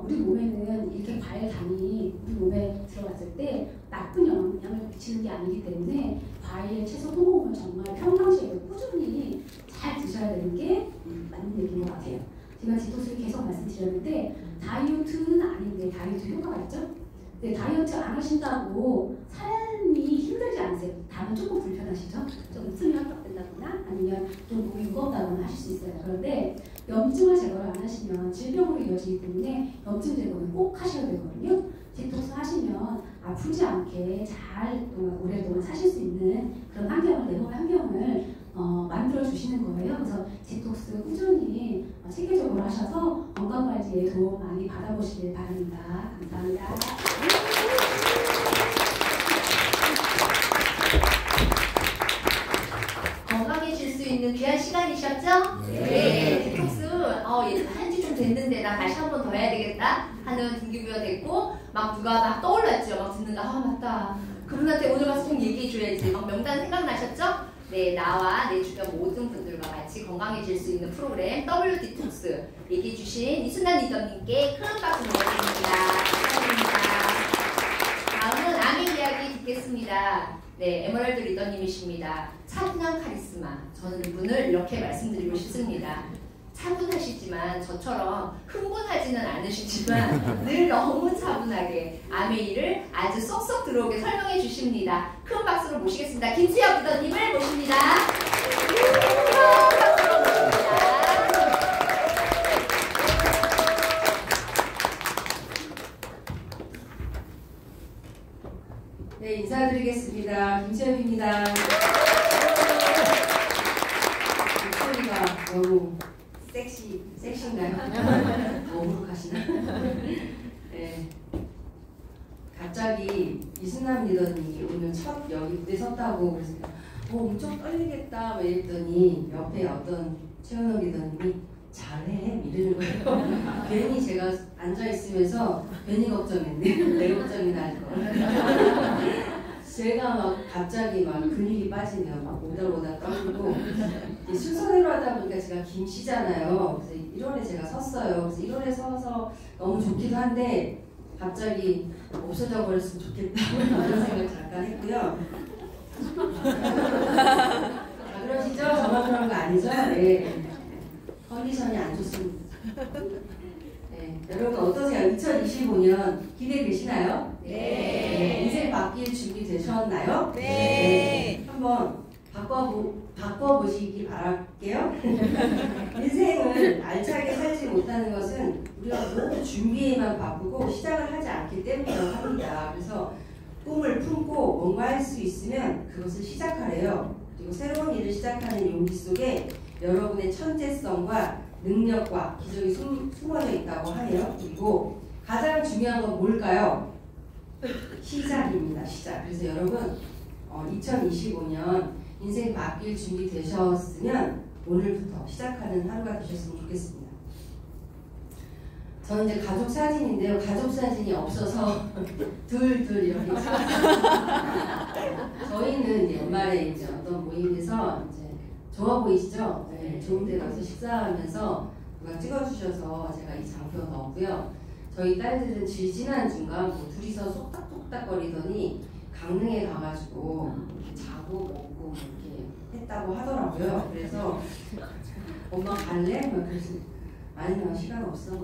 우리 몸에는 이렇게 과일 당이 우리 몸에 들어갔을 때 나쁜 영향을 미치는 게 아니기 때문에 과일, 채소, 통곡물 정말 평상시에 꾸준히 잘 드셔야 되는 게 맞는 얘기인 것 같아요. 제가 디톡스를 계속 말씀드렸는데 다이어트는 아닌데 다이어트 효과가 있죠? 근데 다이어트 안 하신다고 삶이 힘들지 않으세요? 다만 조금 불편하시죠? 좀 숨이 헛헛된다거나 아니면 좀 몸이 무겁다거나 하실 수 있어요. 그런데 염증을 제거를 안 하시면 질병으로 이어지기 때문에 염증 제거는 꼭 하셔야 되거든요. 디톡스 하시면 아프지 않게 잘 오랫동안 사실 수 있는 그런 환경을, 내 몸의 환경을 만들어 주시는 거예요. 그래서 디톡스 꾸준히 체계적으로 하셔서 건강관리에 도움 많이 받아보시길 바랍니다. 감사합니다. 건강해질 수 있는 귀한 시간이셨죠? 네. 디톡스 한지 좀 됐는데 나 다시 한 번 더 해야 되겠다 하는 동기부여 됐고 막 누가 막 떠올랐죠. 막 듣는다. 맞다. 그분한테 오늘 가서 좀 얘기해줘야지. 막 명단 생각나셨죠? 네, 나와 내 주변 모든 분들과 같이 건강해질 수 있는 프로그램 W 디톡스 얘기해주신 이순란 리더님께 큰 박수 보내드립니다. 감사합니다. 다음은 아멘 이야기 듣겠습니다. 네, 에메랄드 리더님이십니다. 차분한 카리스마. 저는 이분을 이렇게 말씀드리고 싶습니다. 차분하시지만 저처럼 흥분하지는 않으시지만 늘 너무 차분하게 아메이를 아주 쏙쏙 들어오게 설명해 주십니다. 큰 박수로 모시겠습니다. 김수혁 리더님을 모십니다. 큰 박수로 모십니다. 네, 인사드리겠습니다. 김수혁입니다. 목소리가 너무 섹시인가요? 어부룩하시나? 네. 갑자기 이순남 리더님이 오늘 첫 여기 무대 섰다고 그래서 엄청 떨리겠다 막 이랬더니 옆에 어떤 최은호 리더님이 잘해 이러는 거예요. 괜히 제가 앉아있으면서 괜히 걱정했네. 내 걱정이 날 거. 제가 막 갑자기 막 근육이 빠지네요. 막 오다오다 떨리고 순서대로 하다 보니까 제가 김씨잖아요. 그래서 1월에 제가 섰어요. 그래서 1월에 서서 너무 좋기도 한데 갑자기 없어져 버렸으면 좋겠다 이런 생각 잠깐 했고요. 아, 그러시죠? 저만 그런 거 아니죠? 네. 컨디션이 안 좋습니다. 네. 여러분 어떠세요? 2025년 기대되시나요? 네. 인생 바뀔 준비 되셨나요? 네. 한번 바꿔보시기 바랄게요. 인생을 알차게 살지 못하는 것은 우리가 너무 준비에만 바쁘고 시작을 하지 않기 때문이라고 합니다. 그래서 꿈을 품고 뭔가 할 수 있으면 그것을 시작하래요. 그리고 새로운 일을 시작하는 용기 속에 여러분의 천재성과 능력과 기적이 숨어져 있다고 하네요. 그리고 가장 중요한 건 뭘까요? 시작입니다. 시작. 그래서 여러분 2025년 인생 바뀔 준비 되셨으면 오늘부터 시작하는 하루가 되셨으면 좋겠습니다. 저는 이제 가족 사진인데요. 가족 사진이 없어서 둘 이렇게 찍었어요. 저희는 이제 연말에 이제 어떤 모임에서 이제 좋아 보이시죠? 네, 좋은 데 가서 식사하면서 누가 찍어주셔서 제가 이 장표 넣었고요. 저희 딸들은 질진한 중간 뭐 둘이서 쏙닥쏙닥거리더니 강릉에 가가지고 자고 먹고 이렇게 했다고 하더라고요. 그래서 엄마 갈래? 막 그래서 아니면 시간 없어.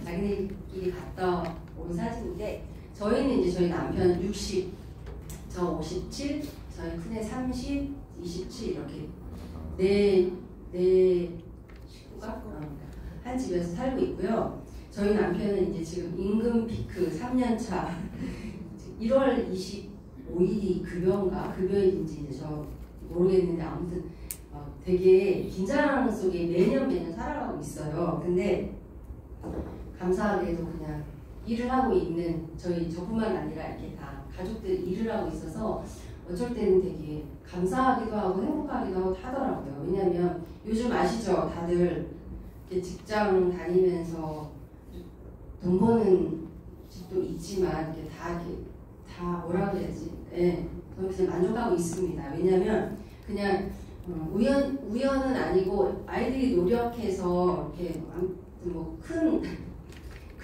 자기네끼리 갔다 온 사진인데 저희는 이제 저희 남편 60, 저 57, 저희 큰애 30, 27 이렇게 네 식구가 한 집에서 살고 있고요. 저희 남편은 이제 지금 임금 피크 3년차 1월 25일이 급여일인지 이제 저 모르겠는데 아무튼 되게 긴장 속에 매년 살아가고 있어요. 근데 감사하게도 그냥 일을 하고 있는 저뿐만 아니라 이렇게 다 가족들 일을 하고 있어서 어쩔 때는 되게 감사하기도 하고 행복하기도 하더라고요. 왜냐면 요즘 아시죠? 다들 이렇게 직장 다니면서 돈 버는 집도 있지만 이렇게 다 뭐라 그래야지? 예, 저는 그냥 만족하고 있습니다. 왜냐면 그냥 우연은 아니고 아이들이 노력해서 이렇게 뭐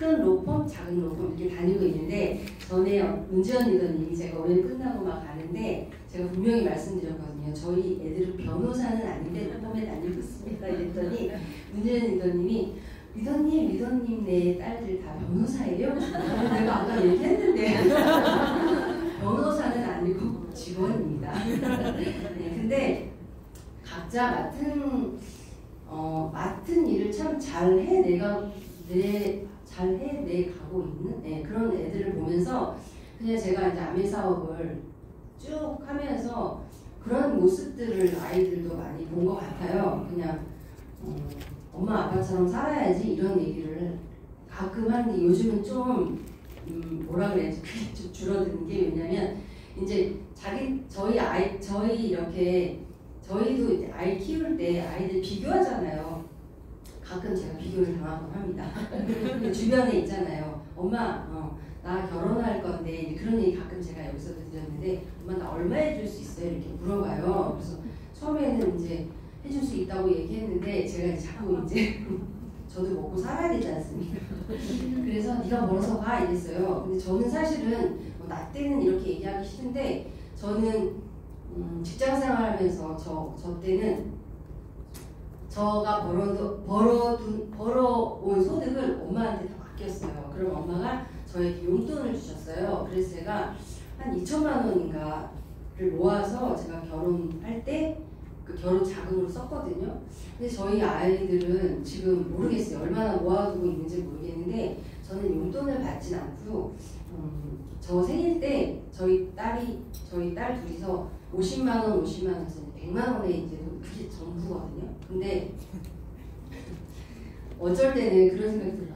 큰 로펌, 작은 로펌 이렇게 다니고 있는데 전에 문지연 리더님이 제가 올해 끝나고 막 가는데 제가 분명히 말씀드렸거든요. 저희 애들은 변호사는 아닌데 로펌에 다니고 있습니다. 이랬더니 문지연 리더님이 리더님 내 딸들 다 변호사예요? 내가 아까 얘기했는데 변호사는 아니고 직원입니다. 네, 근데 각자 맡은 일을 참 잘 해내가고 있는 그런 애들을 보면서 그냥 제가 이제 아메 사업을 쭉 하면서 그런 모습들을 아이들도 많이 본 것 같아요. 그냥 엄마 아빠처럼 살아야지 이런 얘기를 가끔 하는데 요즘은 좀 뭐라 그래야지 그게 좀 줄어드는 게 왜냐면 이제 저희도 이제 아이 키울 때 아이들 비교하잖아요. 가끔 제가 비교를 당하곤 합니다. 주변에 있잖아요. 엄마, 나 결혼할 건데 그런 얘기 가끔 제가 여기서도 드렸는데 엄마 나 얼마 해줄 수 있어요? 이렇게 물어봐요. 그래서 처음에는 이제 해줄 수 있다고 얘기했는데 제가 이제 자꾸 이제 저도 먹고 살아야 되지 않습니까? 그래서 네가 벌어서 가 이랬어요. 근데 저는 사실은 나 때는 이렇게 얘기하기 싫은데 저는 직장 생활하면서 저 때는 저가 벌어온 소득을 엄마한테 다 맡겼어요. 그럼 엄마가 저에게 용돈을 주셨어요. 그래서 제가 한 2천만 원인가를 모아서 제가 결혼할 때 그 결혼 자금으로 썼거든요. 근데 저희 아이들은 지금 모르겠어요. 얼마나 모아두고 있는지 모르겠는데 저는 용돈을 받진 않고 저 생일 때 저희 딸 둘이서 50만 원에서 100만 원에 이제 그게 전부거든요. 근데 어쩔 때는 그런 생각이 들어요.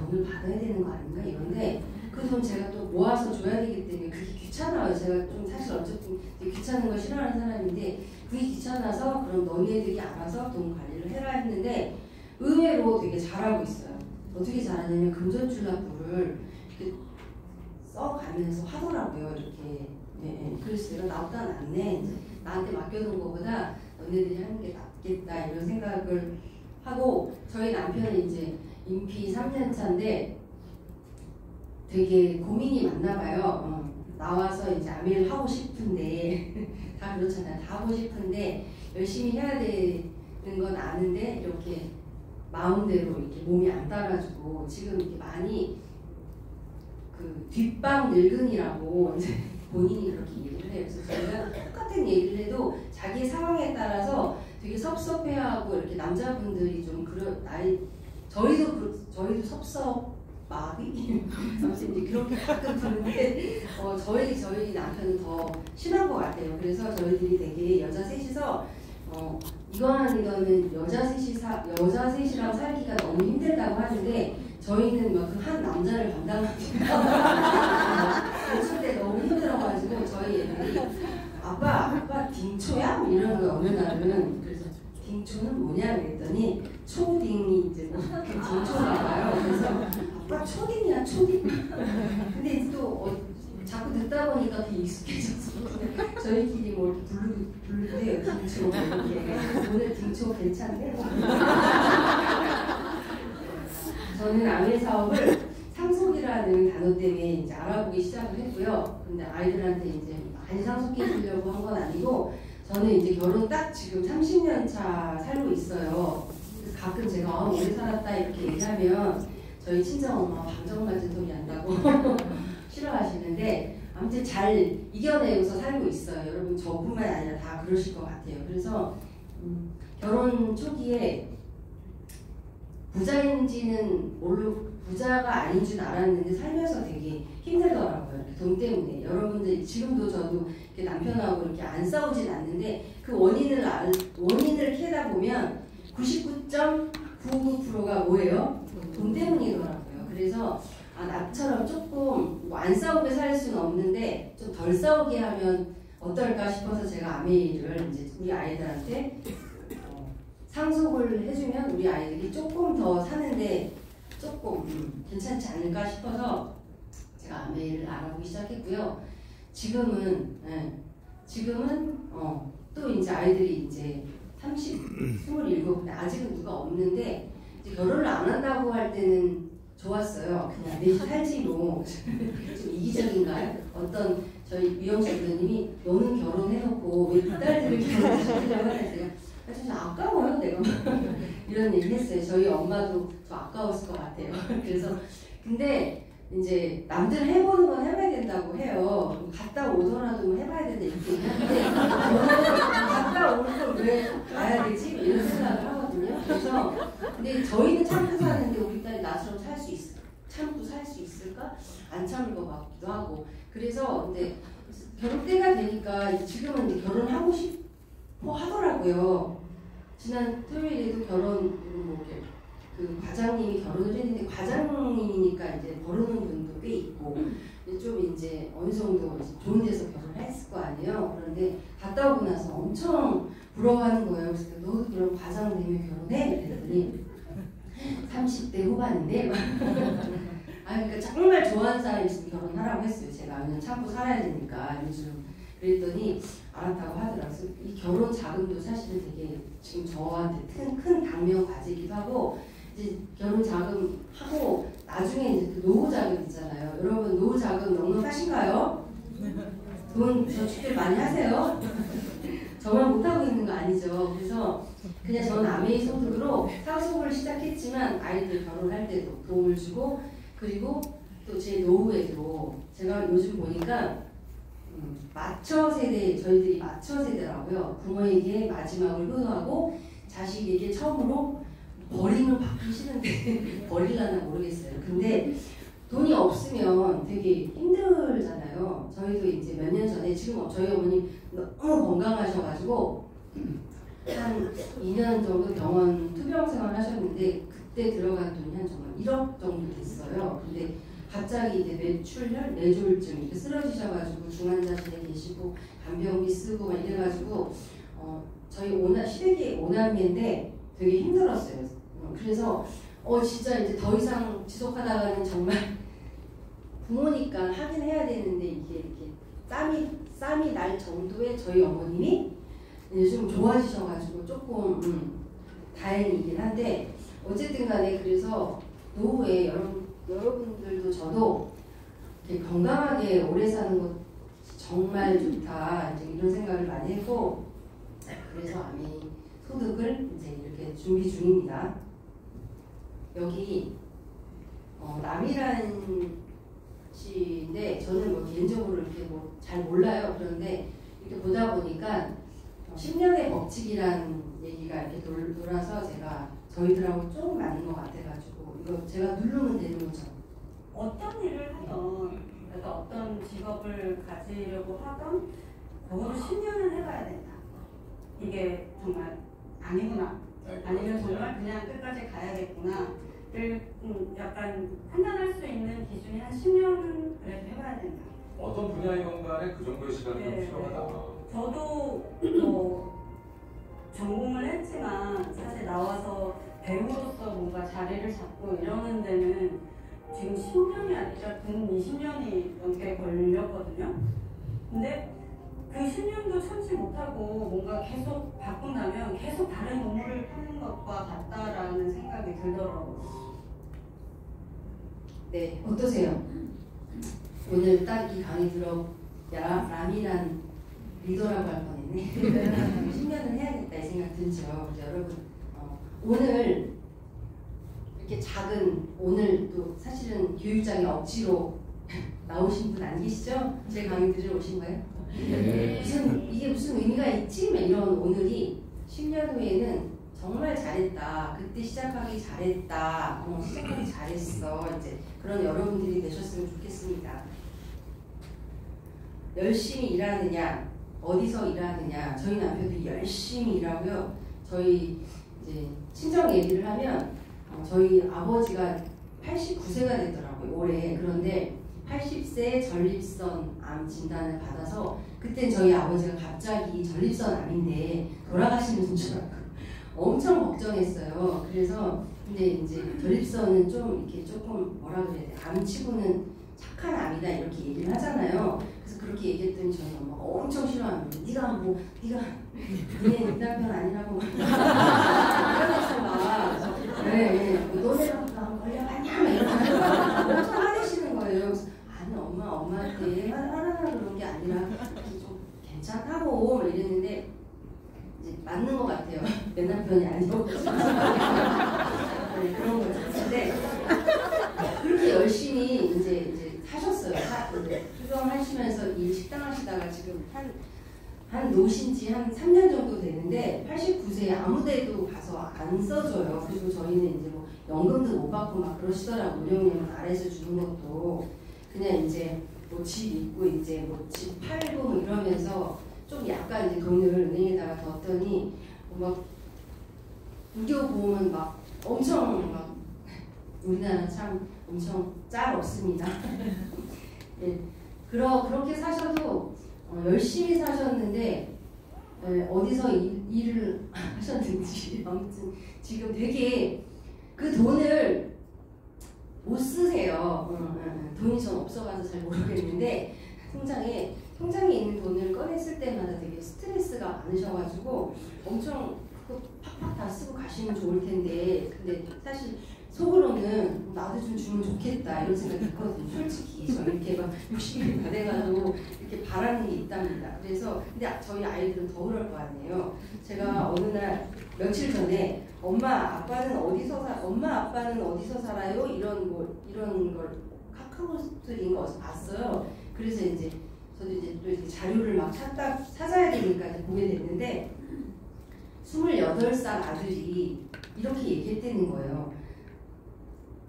돈을 받아야 되는 거 아닌가 이런데 그 돈 제가 또 모아서 줘야 되기 때문에 그게 귀찮아요. 제가 좀 사실 어쨌든 귀찮은 거 싫어하는 사람인데 그게 귀찮아서 그럼 너네들이 알아서 돈 관리를 해라 했는데 의외로 되게 잘하고 있어요. 어떻게 잘하냐면 금전출납부를 이렇게 써가면서 하더라고요. 이렇게. 네. 그래서 내가 나보다 낫네. 나한테 맡겨놓은 것보다 너네들이 하는 게 낫겠다 이런 생각을 하고 저희 남편은 이제 임피 3년차인데 되게 고민이 많나 봐요. 나와서 이제 아메를 하고 싶은데 다 그렇잖아요. 다 하고 싶은데 열심히 해야 되는 건 아는데 이렇게 마음대로 이렇게 몸이 안 따라주고 지금 이렇게 많이 그 뒷방 늙은이라고 이제 본인이 그렇게 얘기를 해요. 그래서 저희가 똑같은 얘기를 해도 자기 상황에 따라서 되게 섭섭해하고 이렇게 남자분들이 좀 저희도 섭섭마비 아무튼 이제 그렇게 가끔 드는데 저희 남편은 더 심한 것 같아요. 그래서 저희들이 되게 여자 셋이서 이거는 여자 셋이랑 살기가 너무 힘들다고 하는데 저희는 막 그 한 남자를 감당하기가 어쩔 때 너무 힘들어가지고 저희 애들이 아빠 딩초야? 이러는 거예요. 어느 날은. 그래서 딩초는 뭐냐 그랬더니 초딩이 이제 딩초가 봐요. 그래서 아빠 초딩이야 초딩? 근데 또 자꾸 듣다 보니까 그게 익숙해져서 저희끼리 뭐 부르는데 딩초 이렇게 오늘 딩초 괜찮대? 저는 아메 사업을 상속이라는 단어 때문에 이제 알아보기 시작을 했고요. 근데 아이들한테 이제 많이 상속해 주려고 한 건 아니고 저는 이제 결혼 딱 지금 30년 차 살고 있어요. 그래서 가끔 제가 오래 살았다 이렇게 얘기하면 저희 친정엄마 방정 맞은 소리 한다고 싫어하시는데 아무튼 잘 이겨내면서 살고 있어요. 여러분 저뿐만 아니라 다 그러실 것 같아요. 그래서 결혼 초기에 부자인지는 모르고 부자가 아닌 줄 알았는데 살면서 되게 힘들더라고요. 돈 때문에. 여러분들 지금도 저도 이렇게 남편하고 이렇게 안 싸우진 않는데 그 원인을 캐다 보면 99.99%가 뭐예요? 돈 때문이더라고요. 그래서 나처럼 조금 안 싸우게 살 수는 없는데 좀 덜 싸우게 하면 어떨까 싶어서 제가 아메이를 이제 우리 아이들한테 상속을 해주면 우리 아이들이 조금 더 사는데 조금 괜찮지 않을까 싶어서 제가 아메이를 알아보기 시작했고요. 지금은 또 이제 아이들이 이제 27, 근데 아직은 누가 없는데 이제 결혼을 안 한다고 할 때는 좋았어요. 그냥 내 살지 뭐. 좀 이기적인가요? 어떤 저희 미용실 선생님이 너는 결혼해놓고 왜 그 딸들을 결혼시키려고 하는데요. 진짜 아까워요 내가. 이런 얘기 했어요. 저희 엄마도 저 아까웠을 것 같아요. 그래서 근데 이제 남들 해보는 건 해봐야 된다고 해요. 갔다 오더라도 뭐 해봐야 된다 이렇게 얘기하는데 저는 갔다 올 걸 왜 가야 되지? 이런 생각을 하거든요. 그래서 근데 저희는 참고 사는데 우리 딸이 나처럼 참고 살 수 있을까? 안 참을 것 같기도 하고. 그래서 근데 결혼 때가 되니까 지금은 이제 결혼하고 싶어 하더라고요. 지난 토요일에도 그 과장님이 결혼을 했는데 과장님이니까 이제 모르는 분도 꽤 있고 좀 이제 어느 정도 좋은 데서 결혼을 했을 거 아니에요. 그런데 갔다 오고 나서 엄청 부러워하는 거예요. 그래서 너도 그럼 과장 되면 결혼해? 그랬더니 30대 후반인데 그러니까 정말 좋아하는 사람이 있으면 결혼하라고 했어요. 제가 그냥 참고 살아야 되니까 요즘. 그랬더니 알았다고 하더라고요. 이 결혼 자금도 사실은 되게 지금 저한테 큰 당면 과제이기도 하고 이제 결혼 자금 하고 나중에 이제 그 노후 자금 있잖아요. 여러분 노후 자금 넉넉하신가요? 돈 저축들 많이 하세요? 저만 못하고 있는 거 아니죠. 그래서 그냥 저는 아메이 소득으로 상속을 시작했지만 아이들 결혼할 때도 도움을 주고 그리고 또 제 노후에도 제가 요즘 보니까 마처 세대, 저희들이 마처 세대라고요. 부모에게 마지막을 효도하고 자식에게 처음으로 버림을 받기 싫은데 버릴라나 모르겠어요. 근데 돈이 없으면 되게 힘들잖아요. 저희도 이제 몇 년 전에 지금 저희 어머니 너무 건강하셔가지고 한 2년 정도 병원 투병 생활 하셨는데 그때 들어간 돈이 한 정말 1억 정도 됐어요. 근데 갑자기 이제 뇌출혈, 뇌졸중 이렇게 쓰러지셔가지고 중환자실에 계시고 간병비 쓰고 막 이래가지고 저희 시댁이 오남매인데 되게 힘들었어요. 그래서 진짜 이제 더 이상 지속하다가는 정말 부모니까 하긴 해야 되는데 이게 이렇게 쌈이 날 정도의 저희 어머님이 요즘 좋아지셔가지고 조금 다행이긴 한데 어쨌든 간에 그래서 노후에 여러분들도 저도 이렇게 건강하게 오래 사는 것 정말 좋다 이제 이런 생각을 많이 했고 그래서 아미 소득을 이제 이렇게 준비 중입니다. 여기 남이란 씨인데 저는 뭐 개인적으로 이렇게 뭐 잘 몰라요. 그런데 이렇게 보다 보니까 10년의 법칙이란 얘기가 이렇게 돌아서 제가 저희들하고 좀 맞는 것 같아가지고 이거 제가 누르면 되는 거죠. 어떤 일을 하던, 그러니까 어떤 직업을 가지려고 하던 적어도 10년은 해봐야 된다. 이게 정말 아니구나. 아니면 정말 그냥 끝까지 가야겠구나를 약간 판단할 수 있는 기준이 한 10년은 그래도 해봐야 된다. 어떤 분야이건 간에 그 정도의 시간이 좀 네, 필요하다. 저도 뭐 전공을 했지만 사실 나와서 배우로서 뭔가 자리를 잡고 이러는 데는 지금 10년이 아니라 근 20년이 넘게 걸렸거든요. 근데 그 10년도 참지 못하고 뭔가 계속 바꾼다면 계속 다른 업무를 하는 것과 같다라는 생각이 들더라고요. 네, 어떠세요? 오늘 딱 이 강의 들어 라미란 리더라고 할 뻔했네. 10년은 해야겠다 이 생각 들죠. 여러분 오늘 이렇게 작은 오늘 또 사실은 교육장에 억지로 나오신 분 안 계시죠? 제 강의 들으러 오신 거예요? 네. 이게 무슨 의미가 있지? 이런 오늘이 10년 후에는 정말 잘했다. 그때 시작하기 잘했다. 시작하기 잘했어. 이제 그런 여러분들이 되셨으면 좋겠습니다. 열심히 일하느냐, 어디서 일하느냐. 저희 남편도 열심히 일하고요. 저희 이제 친정 얘기를 하면 저희 아버지가 89세가 됐더라고요. 올해. 그런데 80세 전립선 암 진단을 받아서 그때 저희 아버지가 갑자기 전립선 암인데 돌아가시는 줄 알고 엄청 걱정했어요. 그래서 근데 이제 전립선은 좀 이렇게 조금 뭐라 그래야 돼? 암치고는 착한 암이다 이렇게 얘기를 하잖아요. 그래서 그렇게 얘기했더니 저희 엄마가 엄청 싫어하는 네가 니네 남편 아니라고 이러면서 막 너네가 나 걸려봤냐 막 이러면서 엄청 화내시는 거예요. 그래서 아니 엄마한테 화나라 그런 게 아니라 좀 괜찮다고 막 이랬는데 이제 맞는 것 같아요. 내 남편이 아니고 그런 거죠. 근데 그렇게 열심히 이제 사셨어요. 수정하시면서 식당 하시다가 지금 한 노신 지 한 3년 정도 되는데 89세에 아무데도 가서 안 써줘요. 그리고 저희는 이제 뭐 연금도 못 받고 막 그러시더라고요. 무료님 아래에서 주는 것도 그냥 이제 뭐 집 있고 이제 뭐 집 팔고 뭐 이러면서 좀 약간 이제 돈을 은행에다가 뒀더니 막 의료보험은 막 엄청 막 우리나라 참 엄청 짤 없습니다. 네, 그렇게 사셔도 열심히 사셨는데 어디서 일을 하셨는지 아무튼 지금 되게 그 돈을 못 쓰세요. 돈이 전 없어가지고 잘 모르겠는데 통장에 있는 돈을 꺼냈을 때마다 되게 스트레스가 많으셔가지고 엄청 그거 팍팍 다 쓰고 가시면 좋을 텐데 근데 사실 속으로는 나도 좀 주면 좋겠다 이런 생각이 있거든요. 솔직히 저 이렇게 막 60이 다 돼가지고 이렇게 바라는 게 있답니다. 그래서 근데 저희 아이들은 더 그럴 거 아니에요. 제가 어느 날 며칠 전에 엄마 아빠는 어디서 살아요? 이런 걸 카카오스트인 거 어디서 봤어요. 그래서 이제 저도 이제 또 이렇게 자료를 막 찾아야 되니까 이제 보게 됐는데 28살 아들이 이렇게 얘기했다는 거예요.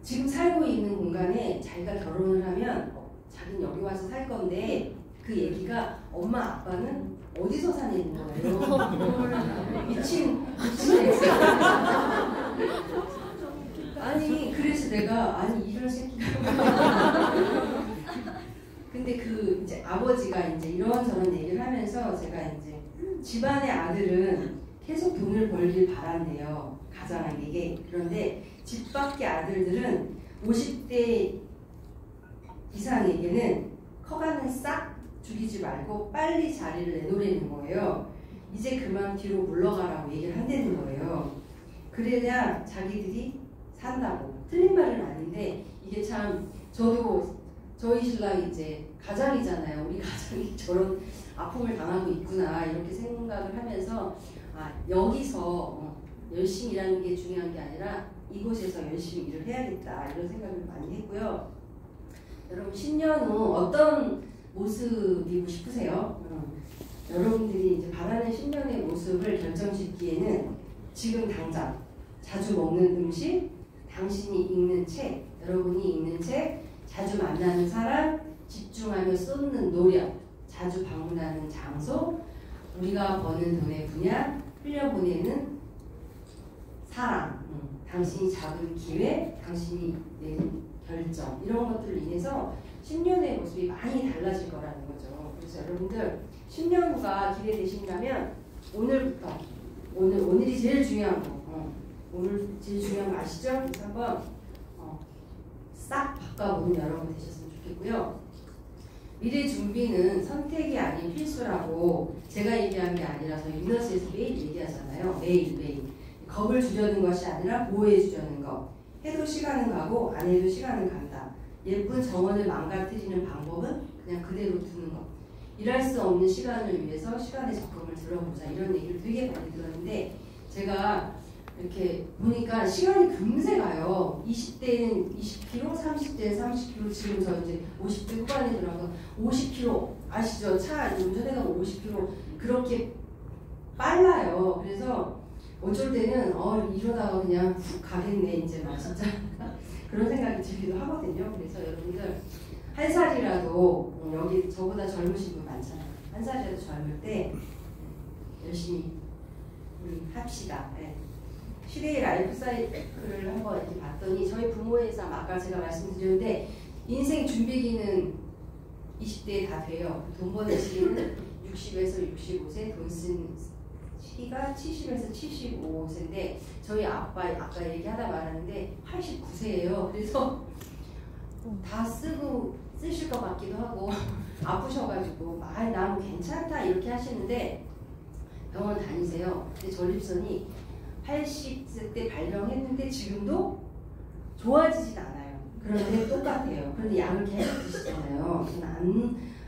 지금 살고 있는 공간에 자기가 결혼을 하면 자기는 여기 와서 살 건데 그 얘기가 엄마 아빠는 어디서 사냐는 거예요. 미친 애들. 아니 그래서 내가 이런 새끼가 근데 그 이제 아버지가 이제 이런저런 얘기를 하면서 제가 이제 집안의 아들은 계속 돈을 벌길 바란대요. 가장에게. 그런데 집 밖의 아들들은 50대 이상에게는 커가는 싹 죽이지 말고 빨리 자리를 내놓으라는 거예요. 이제 그만 뒤로 물러가라고 얘기를 한다는 거예요. 그래야 자기들이 산다고. 틀린 말은 아닌데 이게 참 저도 저희 신랑이 이제 가장이잖아요. 우리 가장이 저런 아픔을 당하고 있구나 이렇게 생각을 하면서 여기서 열심히 일하는 게 중요한 게 아니라 이곳에서 열심히 일을 해야겠다 이런 생각을 많이 했고요. 여러분 10년 후 어떤 모습이고 싶으세요? 여러분들이 이제 바라는 10년의 모습을 결정짓기에는 지금 당장 자주 먹는 음식, 당신이 읽는 책, 여러분이 읽는 책, 자주 만나는 사람, 집중하며 쏟는 노력, 자주 방문하는 장소, 우리가 버는 돈의 분야, 흘려보내는 사랑, 당신이 잡은 기회, 당신이 내린 결정, 이런 것들을 인해서 10년의 모습이 많이 달라질 거라는 거죠. 그래서 여러분들 10년 후가 기대되신다면 오늘부터 오늘이 제일 중요한 거, 오늘 제일 중요한 거 아시죠? 그래서 한번 싹 바꿔보는 여러분 되셨으면 좋겠고요. 미래 준비는 선택이 아닌 필수라고 제가 얘기한 게 아니라 저희 위너스에서 매일 얘기하잖아요. 매일 겁을 주려는 것이 아니라 보호해 주려는 것. 해도 시간은 가고 안 해도 시간은 간다. 예쁜 정원을 망가뜨리는 방법은 그냥 그대로 두는 것. 일할 수 없는 시간을 위해서 시간의 적금을 들어보자, 이런 얘기를 되게 많이 들었는데 제가 이렇게 보니까 시간이 금세 가요. 20대는 20km, 30대는 30km, 지금 저 이제 50대 후반에 들어서 50km, 아시죠? 차 운전해가면 50km, 그렇게 빨라요. 그래서 어쩔 때는 이러다가 그냥 훅 가겠네 이제 막 진짜 그런 생각이 들기도 하거든요. 그래서 여러분들 한 살이라도 여기 저보다 젊으신 분 많잖아요. 한 살이라도 젊을 때 열심히 우리 합시다. 네. 시대의 라이프 사이클을 한번 이렇게 봤더니 저희 부모의 삶, 아까 제가 말씀드렸는데 인생 준비기는 20대에 다 돼요. 돈 버는 시기는 60에서 65세, 돈 쓴 시기가 70에서 75세인데 저희 아빠 아까 얘기하다 말았는데 89세예요. 그래서 다 쓰실 것 같기도 하고 아프셔가지고 난 괜찮다 이렇게 하시는데 병원 다니세요. 근데 전립선이 80세 때 발병했는데 지금도 좋아지진 않아요. 그런데 똑같아요. 그런데 약을 계속 드시잖아요.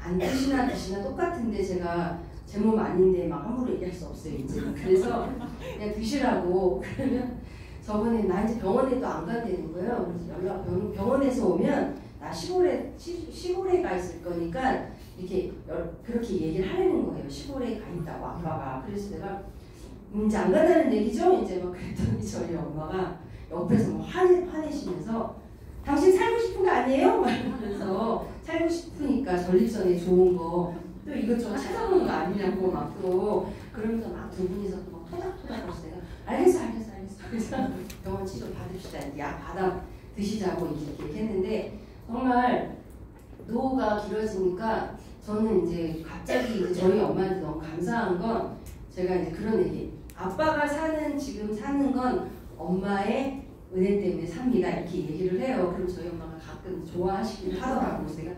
안 드시나 똑같은데 제가 제 몸 아닌데 막 함부로 얘기할 수 없어요 이제. 그래서 그냥 드시라고. 그러면 저번에 나 이제 병원에도 안 간다는 거예요. 그래서 병원에서 오면 나 시골에 가 있을 거니까 이렇게 그렇게 얘기를 하려는 거예요. 시골에 가 있다고 아빠가. 그래서 내가 이제 안 간다는 얘기죠? 이제 막 그랬더니 저희 엄마가 옆에서 막 화내시면서 당신 살고 싶은 거 아니에요? 막 이러면서 살고 싶으니까 전립선에 좋은 거 또 이것저것 찾아보는 거 아니냐고 막 또 그러면서 막 두 분이서 막 토닥토닥 하면서 내가 알겠어 그래서 병원 치료 받읍시다. 약 받아 드시자고 이렇게 얘기했는데 정말 노후가 길어지니까 저는 이제 갑자기 이제 저희 엄마한테 너무 감사한 건 제가 이제 그런 얘기, 아빠가 지금 사는 건 엄마의 은혜 때문에 삽니다 이렇게 얘기를 해요. 그럼 저희 엄마가 가끔 좋아하시긴 하더라고요. 그래서 내가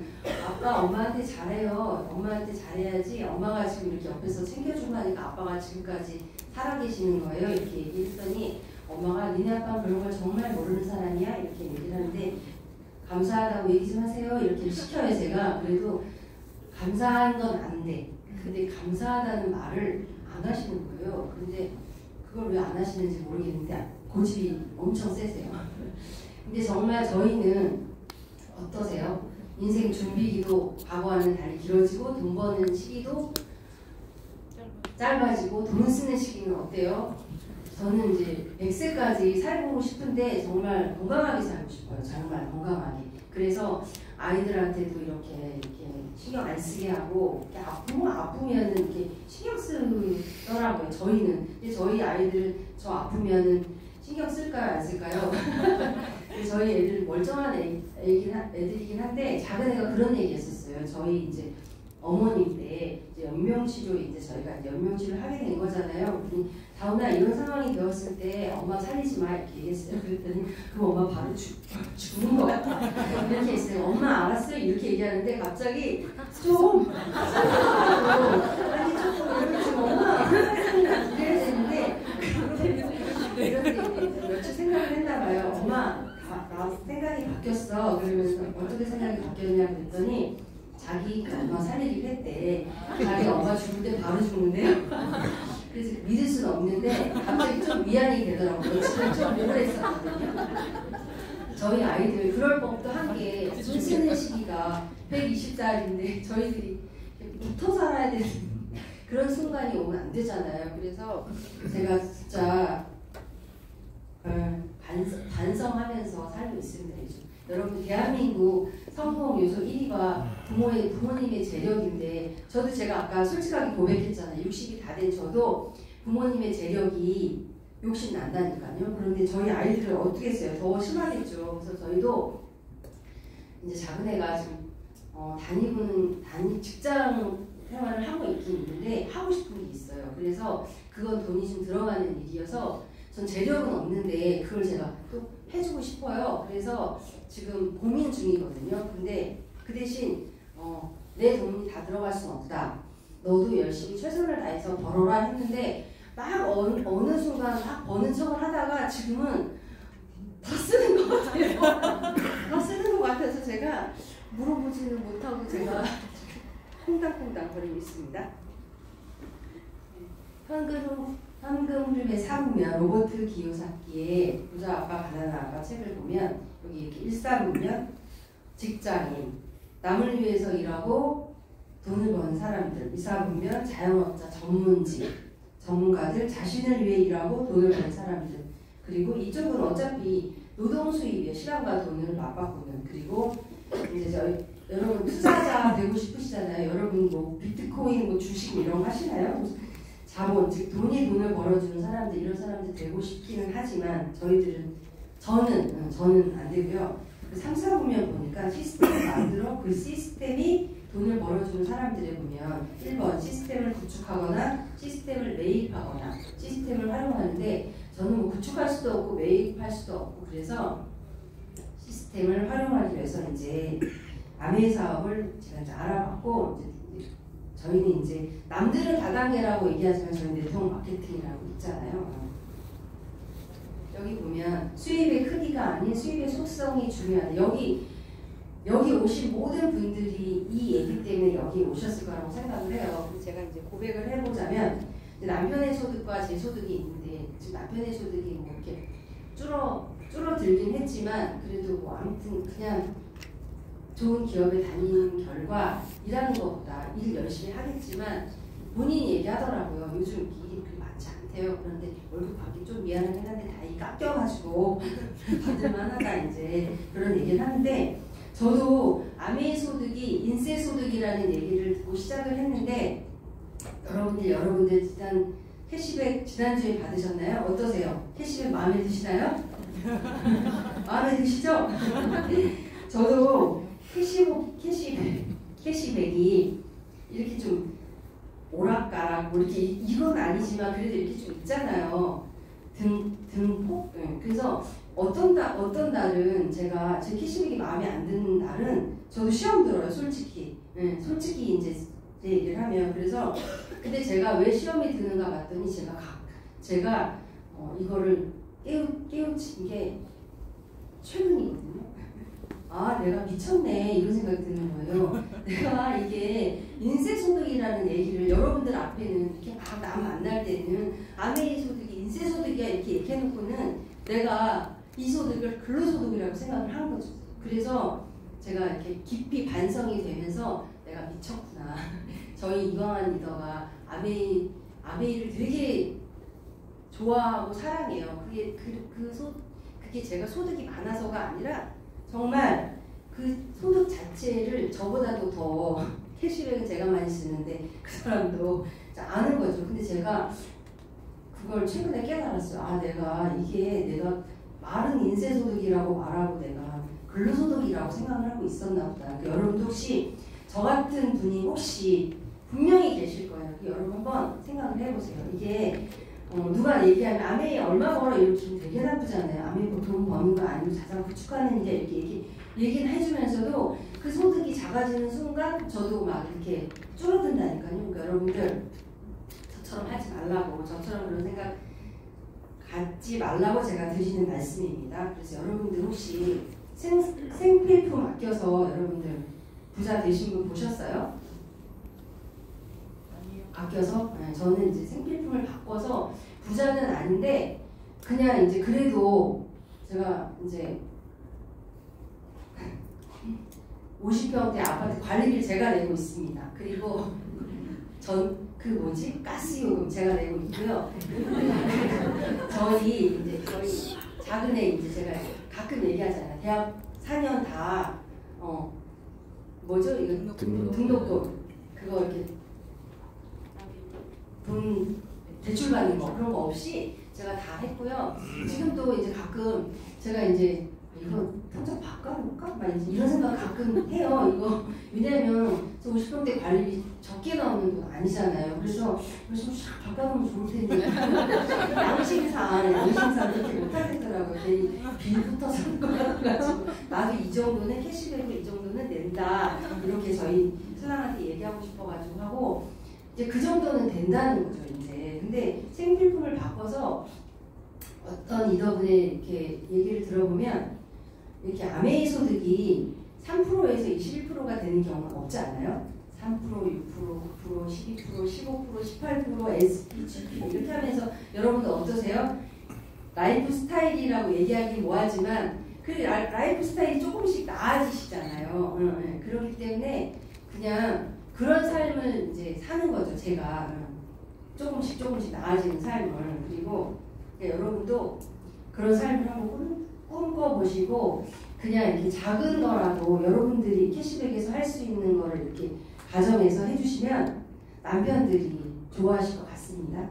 아빠 엄마한테 잘해요. 엄마한테 잘해야지 엄마가 지금 이렇게 옆에서 챙겨주고 하니까 아빠가 지금까지 살아계시는 거예요. 이렇게 얘기했더니 엄마가 니네 아빠는 그런 걸 정말 모르는 사람이야 이렇게 얘기를 하는데 감사하다고 얘기 좀 하세요 이렇게 시켜요. 제가 그래도 감사한 건 안 돼. 근데 감사하다는 말을 안 하시는 거예요. 근데 그걸 왜 안 하시는지 모르겠는데 고집이 엄청 세세요. 근데 정말 저희는 어떠세요? 인생 준비기도 과거와는 달리 길어지고 돈 버는 시기도 짧아지고 돈 쓰는 시기는 어때요? 저는 이제 100세까지 살고 싶은데 정말 건강하게 살고 싶어요. 정말 건강하게. 그래서 아이들한테도 이렇게 신경 안 쓰게 하고 아프면은 이렇게 신경 쓰더라고요. 저희는. 근데 저희 아이들 저 아프면은 신경 쓸까요? 안 쓸까요? 저희 애들 멀쩡한 애들이긴 한데 작은 애가 그런 얘기 했었어요. 저희 이제 어머님 때 이제 연명치료 저희가 이제 연명치료를 하게 된 거잖아요. 그랬더니 다음날 이런 상황이 되었을 때 엄마 살리지 마 이렇게 얘기했어요. 그랬더니 그럼 엄마 바로 죽는 것 같아 이렇게 했어요. 엄마 알았어요 이렇게 얘기하는데 갑자기 좀 아니 조금 이렇게 좀 엄마 이래야 되는데 이런데 이제 며칠 생각을 했나봐요. 엄마 나 생각이 바뀌었어. 그러면서 어떻게 생각이 바뀌었냐 그랬더니 자기 엄마 살리기로 했대. 자기 엄마 죽을 때 바로 죽는데요. 그래서 믿을 수는 없는데 갑자기 좀 위안이 되더라고요. 지금 좀 우울했었거든요. 저희 아이들 그럴 법도 한 게 손 쓰는 시기가 120살인데 저희들이 붙어 살아야 되는 그런 순간이 오면 안 되잖아요. 그래서 제가 진짜 반성하면서 살고 있습니다. 요즘. 여러분 대한민국 성공 요소 1위가 부모님의 재력인데 저도 제가 아까 솔직하게 고백했잖아요. 60이 다 된 저도 부모님의 재력이 욕심 난다니까요. 그런데 저희 아이들을 어떻게 했어요? 더 심하겠죠. 그래서 저희도 이제 작은 애가 지금 직장 생활을 하고 있긴 있는데 하고 싶은 게 있어요. 그래서 그건 돈이 좀 들어가는 일이어서 전 재력은 없는데 그걸 제가 또 해주고 싶어요. 그래서 지금 고민 중이거든요. 근데 그 대신 내 돈이 다 들어갈 수는 없다. 너도 열심히 최선을 다해서 벌어라 했는데 막 어느 순간 막 버는 척을 하다가 지금은 다 쓰는 것 같아요. 다 쓰는 것 같아서 제가 물어보지는 못하고 제가 콩당콩당 거리고 있습니다. 현금흐름의 사부면 로버트 기요사키의 부자 아빠 가난한 아빠 책을 보면 여기 이렇게 1사부면 직장인, 남을 위해서 일하고 돈을 버는 사람들, 2사부면 자영업자, 전문가들, 자신을 위해 일하고 돈을 버는 사람들. 그리고 이쪽은 어차피 노동 수입이에요. 시간과 돈을 맞바꾸는. 그리고 이제 여러분 투자자 되고 싶으시잖아요. 여러분 뭐 비트코인, 뭐 주식 이런 거 하시나요? 자본, 즉 돈을 벌어주는 사람들, 이런 사람들 되고 싶기는 하지만 저는 안 되고요. 3, 4부면 보니까 시스템을 만들어 그 시스템이 돈을 벌어주는 사람들에 보면 1번 시스템을 구축하거나 시스템을 매입하거나 시스템을 활용하는데 저는 뭐 구축할 수도 없고 매입할 수도 없고 그래서 시스템을 활용하기 위해서 이제 아메이 사업을 제가 이제 알아봤고 저희는 이제 남들은 다단계라고 얘기하지만 저희는 네트워크 마케팅이라고 있잖아요. 여기 보면 수입의 크기가 아닌 수입의 속성이 중요하다. 여기 오신 모든 분들이 이 얘기 때문에 여기 오셨을 거라고 생각을 해요. 제가 이제 고백을 해보자면 남편의 소득과 제 소득이 있는데 지금 남편의 소득이 뭐 이렇게 줄어들긴 했지만 그래도 뭐 아무튼 그냥 좋은 기업에 다니는 결과 일하는 것보다 일 열심히 하겠지만 본인이 얘기하더라고요. 요즘 일이 그렇게 많지 않대요. 그런데 월급 받기 좀 미안하긴 한데 다 깎여가지고 받을만하다 이제 그런 얘기를 하는데 저도 아메이 소득이 인세 소득이라는 얘기를 듣고 시작을 했는데 여러분들 캐시백 지난주에 받으셨나요? 어떠세요? 캐시백 마음에 드시나요? 마음에 드시죠? 저도 캐시백이 이렇게 좀 오락가락 뭐 이렇게 이건 아니지만 그래도 이렇게 좀 있잖아요. 등폭. 그래서 어떤 날은 제가 제 캐시백이 마음에 안 드는 날은 저도 시험 들어요. 솔직히 이제 제 얘기를 하면 그래서 근데 제가 왜 시험이 드는가 봤더니 제가 이거를 깨우친 게 최근이거든요. 아 내가 미쳤네 이런 생각이 드는 거예요. 내가 이게 인세소득이라는 얘기를 여러분들 앞에는 이렇게 막 남 만날 때는 아메이 소득이 인세소득이야 이렇게 얘기해놓고는 내가 이 소득을 근로소득이라고 생각을 한 거죠. 그래서 제가 이렇게 깊이 반성이 되면서 내가 미쳤구나. 저희 이광환 리더가 아메이를 되게 좋아하고 사랑해요. 그게 제가 소득이 많아서가 아니라 정말 그 소득 자체를 저보다도 더 캐시백은 제가 많이 쓰는데 그 사람도 아는 거죠. 근데 제가 그걸 최근에 깨달았어요. 아 내가 말은 인세소득이라고 말하고 내가 근로소득이라고 생각을 하고 있었나 보다. 그러니까 여러분도 혹시 저 같은 분이 혹시 분명히 계실 거예요. 여러분 한번 생각을 해보세요. 이게 누가 얘기하면 아메이 얼마 벌어 이렇게 되게 나쁘잖아요. 아메이 뭐 돈 버는 거 아니고 자산 구축하는 게 이렇게 얘기는 해주면서도 그 소득이 작아지는 순간 저도 막 이렇게 줄어든다니까요. 그러니까 여러분들 저처럼 하지 말라고 저처럼 그런 생각 갖지 말라고 제가 드리는 말씀입니다. 그래서 여러분들 혹시 생필품 아껴서 여러분들 부자 되신 분 보셨어요? 아껴서? 네, 저는 이제 생필품을 바꿔서 부자는 아닌데 그냥 이제 그래도 제가 이제 50평대 아파트 관리비를 제가 내고 있습니다. 그리고 가스요금 제가 내고 있고요. 저희 작은 애 이제 제가 가끔 얘기하잖아요. 대학 4년 다 뭐죠 이거 등록금 그거 이렇게 돈 대출 받는 거 그런 거 없이 제가 다 했고요. 지금도 이제 가끔 제가 이제 이거 당장 바꿔볼까? 막 이제 이런 생각 가끔 해요. 이거 왜냐면 저 50평대 관리비 적게 나오는 돈 아니잖아요. 그래서 좀 바꿔보면 좋을 텐데 양심상 그렇게 못하겠더라고요. 괜히 빌부터 산 거라가지고 나도 이 정도는 캐시백으로 이 정도는 낸다 이렇게 저희 신랑한테 얘기하고 싶어가지고 하고 이제 그 정도는 된다는 거죠 이제. 근데 생필품을 바꿔서 어떤 이더분의 이렇게 얘기를 들어보면 이렇게 아메이 소득이 3%에서 21%가 되는 경우는 없지 않아요? 3%, 6%, 9%, 12%, 15%, 18%, SP, GP 이렇게 하면서 여러분들 어떠세요? 라이프 스타일이라고 얘기하기 뭐하지만 그 라이프 스타일이 조금씩 나아지시잖아요. 그렇기 때문에 그냥 그런 삶을 이제 사는 거죠. 제가 조금씩 나아지는 삶을. 그리고 여러분도 그런 삶을 한번 꿈꿔보시고 그냥 이렇게 작은 거라도 여러분들이 캐시백에서 할 수 있는 거를 이렇게 가정에서 해주시면 남편들이 좋아하실 것 같습니다.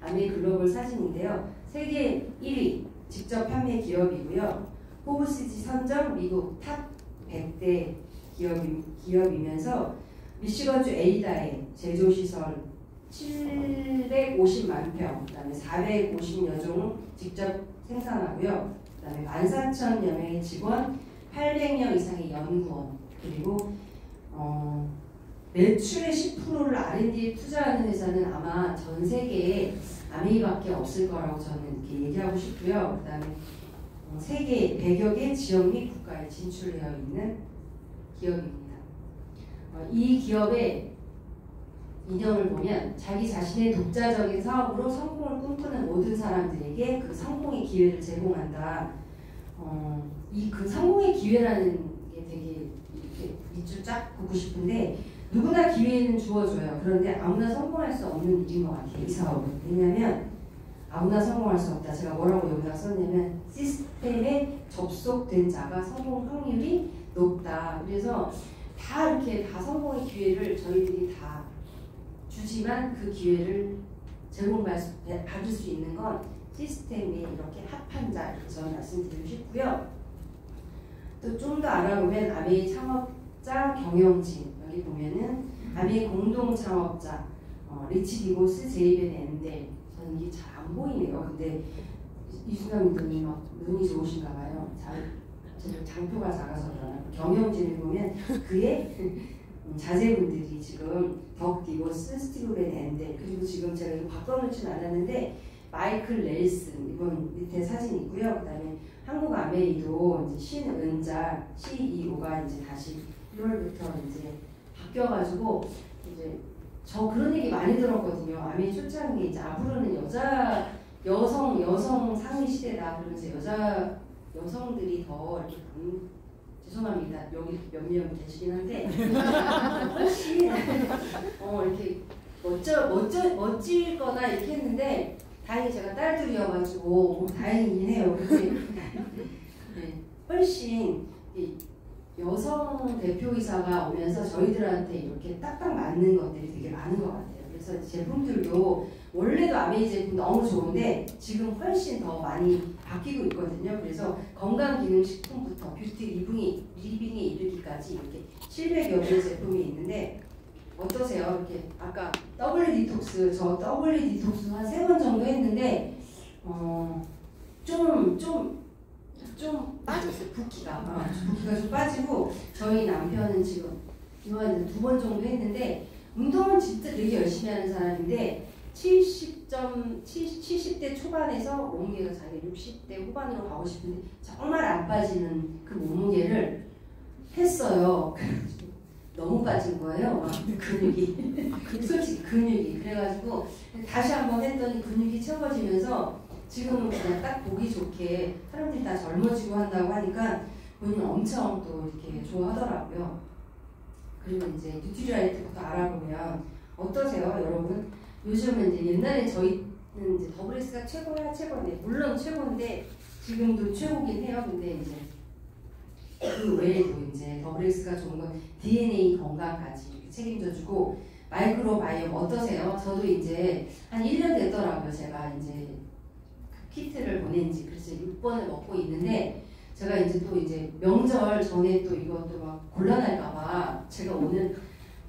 아메이 글로벌 사진인데요. 세계 1위 직접 판매 기업이고요. 포브스지 선정 미국 탑 100대 기업이면서 미시건주 에이다의 제조시설 750만 평, 그 다음에 450여 종 직접 생산하고요. 그 다음에 14,000여 명의 직원, 800명 이상의 연구원, 그리고 매출의 10%를 R&D에 투자하는 회사는 아마 전 세계에 아메이밖에 없을 거라고 저는 이렇게 얘기하고 싶고요. 그 다음에 세계 100여 개 지역 및 국가에 진출되어 있는 기업입니다. 이 기업의 이념을 보면 자기 자신의 독자적인 사업으로 성공을 꿈꾸는 모든 사람들에게 그 성공의 기회를 제공한다. 그 성공의 기회라는 게 되게 이렇게 밑줄 쫙 긋고 싶은데 누구나 기회는 주어줘요. 그런데 아무나 성공할 수 없는 일인 것 같아요. 이 사업은. 왜냐하면 아무나 성공할 수 없다. 제가 뭐라고 여기다 썼냐면 시스템에 접속된 자가 성공 확률이 높다. 그래서 다 이렇게 다 성공의 기회를 저희들이 다 주지만 그 기회를 제공받을 수 있는 건 시스템이 이렇게 합한 자 이렇게 저는 말씀드리고 싶고요. 또 좀 더 알아보면 아메이 창업자 경영진 여기 보면은 아메이 공동 창업자 리치 디고스, 제이벤 앤델 저는 이게 잘 안 보이네요. 근데 이수남 님이 막 눈이 좋으신가 봐요. 장표가 작아서 그러나 경영진을 보면 그의 자제분들이 지금 덕 디고스, 스티브벤 앤델 그리고 지금 제가 이거 바꿔놓지는 않았는데 마이클 렐슨 이분 밑에 사진 있고요. 그다음에 한국 아메이도 이제 신은자 CEO가 이제 다시 1월부터 이제 바뀌어가지고 이제 저 그런 얘기 많이 들었거든요. 아메이 초창기 게 이제 앞으로는 여성 상위 시대다 그러면서 여성들이 더 이렇게 죄송합니다. 여기 몇 명 계시긴 한데 훨씬 이렇게 멋질 거나 이렇게 했는데 다행히 제가 딸들이어가지고 다행이긴 해요. 근데 네, 훨씬 여성 대표이사가 오면서 저희들한테 이렇게 딱딱 맞는 것들이 되게 많은 것 같아요. 그래서 제품들도 원래도 아메이 제품 너무 좋은데 지금 훨씬 더 많이 바뀌고 있거든요. 그래서 건강기능식품부터 뷰티 리빙에 이르기까지 이렇게 700여 개의 제품이 있는데 어떠세요? 이렇게 아까 더블리 디톡스 저 더블리 디톡스 한 3번 정도 했는데 좀 빠졌어요. 붓기가 좀 빠지고 저희 남편은 지금 이거 한 2번 정도 했는데 운동은 진짜 되게 열심히 하는 사람인데 70대 초반에서 몸무게가 자기 60대 후반으로 가고 싶은데 정말 안 빠지는 그 몸무게를 했어요. 너무 빠진 거예요. 근육이. 솔직히 근육이. 그래가지고 다시 한번 했더니 근육이 채워지면서 지금은 그냥 딱 보기 좋게 사람들이 다 젊어지고 한다고 하니까 본인 엄청 또 이렇게 좋아하더라고요. 그리고 이제 뉴트리라이트부터 알아보면 어떠세요, 여러분? 요즘은 이제 옛날에 저희는 이제 더블S가 최고야 최고인데 물론 최고인데 지금도 최고긴 해요. 근데 이제 그 외에도 이제 더블S가 좋은 건 DNA 건강까지 책임져주고 마이크로바이옴 어떠세요? 저도 이제 한 1년 됐더라고요. 제가 이제 그 키트를 보낸 지 글쎄 6번을 먹고 있는데 제가 이제 또 이제 명절 전에 또 이것도 막 곤란할까봐 제가 오늘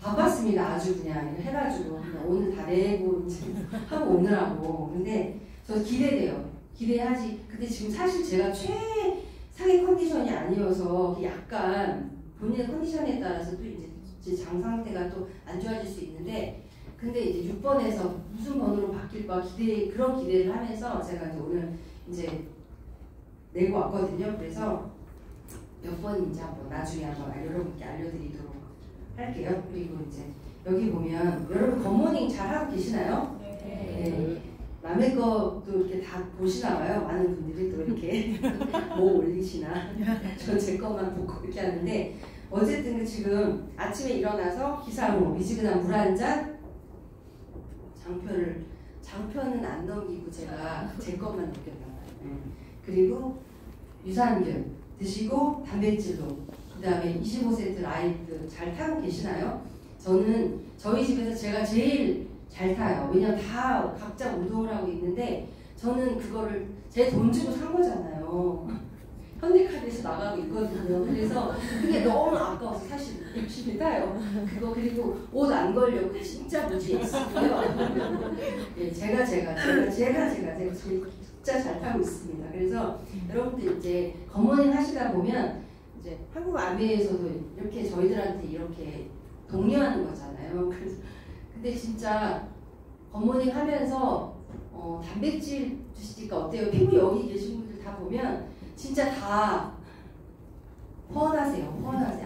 바빴습니다. 아주 그냥 해가지고 그냥 오늘 다 내고 이제 하고 오느라고. 근데 저 기대돼요. 기대하지. 근데 지금 사실 제가 최상의 컨디션이 아니어서 약간 본인의 컨디션에 따라서 또 이제 장 상태가 또 안 좋아질 수 있는데 근데 이제 6번에서 무슨 번호로 바뀔까 그런 기대를 하면서 제가 이제 오늘 이제 내고 왔거든요. 그래서 몇 번인지 한번 나중에 한번 여러분께 알려드리도록 할게요. 그리고 이제 여기 보면 여러분 굿모닝 잘 하고 계시나요? 네. 남의 것도 이렇게 다 보시나 봐요. 많은 분들이 또 이렇게 뭐 올리시나. 전 제 것만 보고 이렇게 하는데 어쨌든 지금 아침에 일어나서 기상으로 미지근한 물 한 잔 장편은 안 넘기고 제가 제 것만 넘겼나봐요. 그리고 유산균 드시고 단백질로 그 다음에 25% 라이트 잘 타고 계시나요? 저는 저희 집에서 제가 제일 잘 타요. 왜냐면 다 각자 운동을 하고 있는데 저는 그거를 제 돈 주고 산 거잖아요. 현대카드에서 나가고 있거든요. 그래서 그게 너무 아까워서 사실 열심히 타요. 그거 그리고 옷 안 걸려고 진짜 무지에 있어요. 예, 제가 진짜 잘 타고 있습니다. 그래서 여러분들 이제 굿모닝 하시다 보면 이제 한국 아메에서도 이렇게 저희들한테 이렇게 독려하는 거잖아요. 그래서 근데 진짜 굿모닝 하면서 단백질 드시니까 어때요? 피부 여기 계신 분들 다 보면 진짜 다 훤하세요.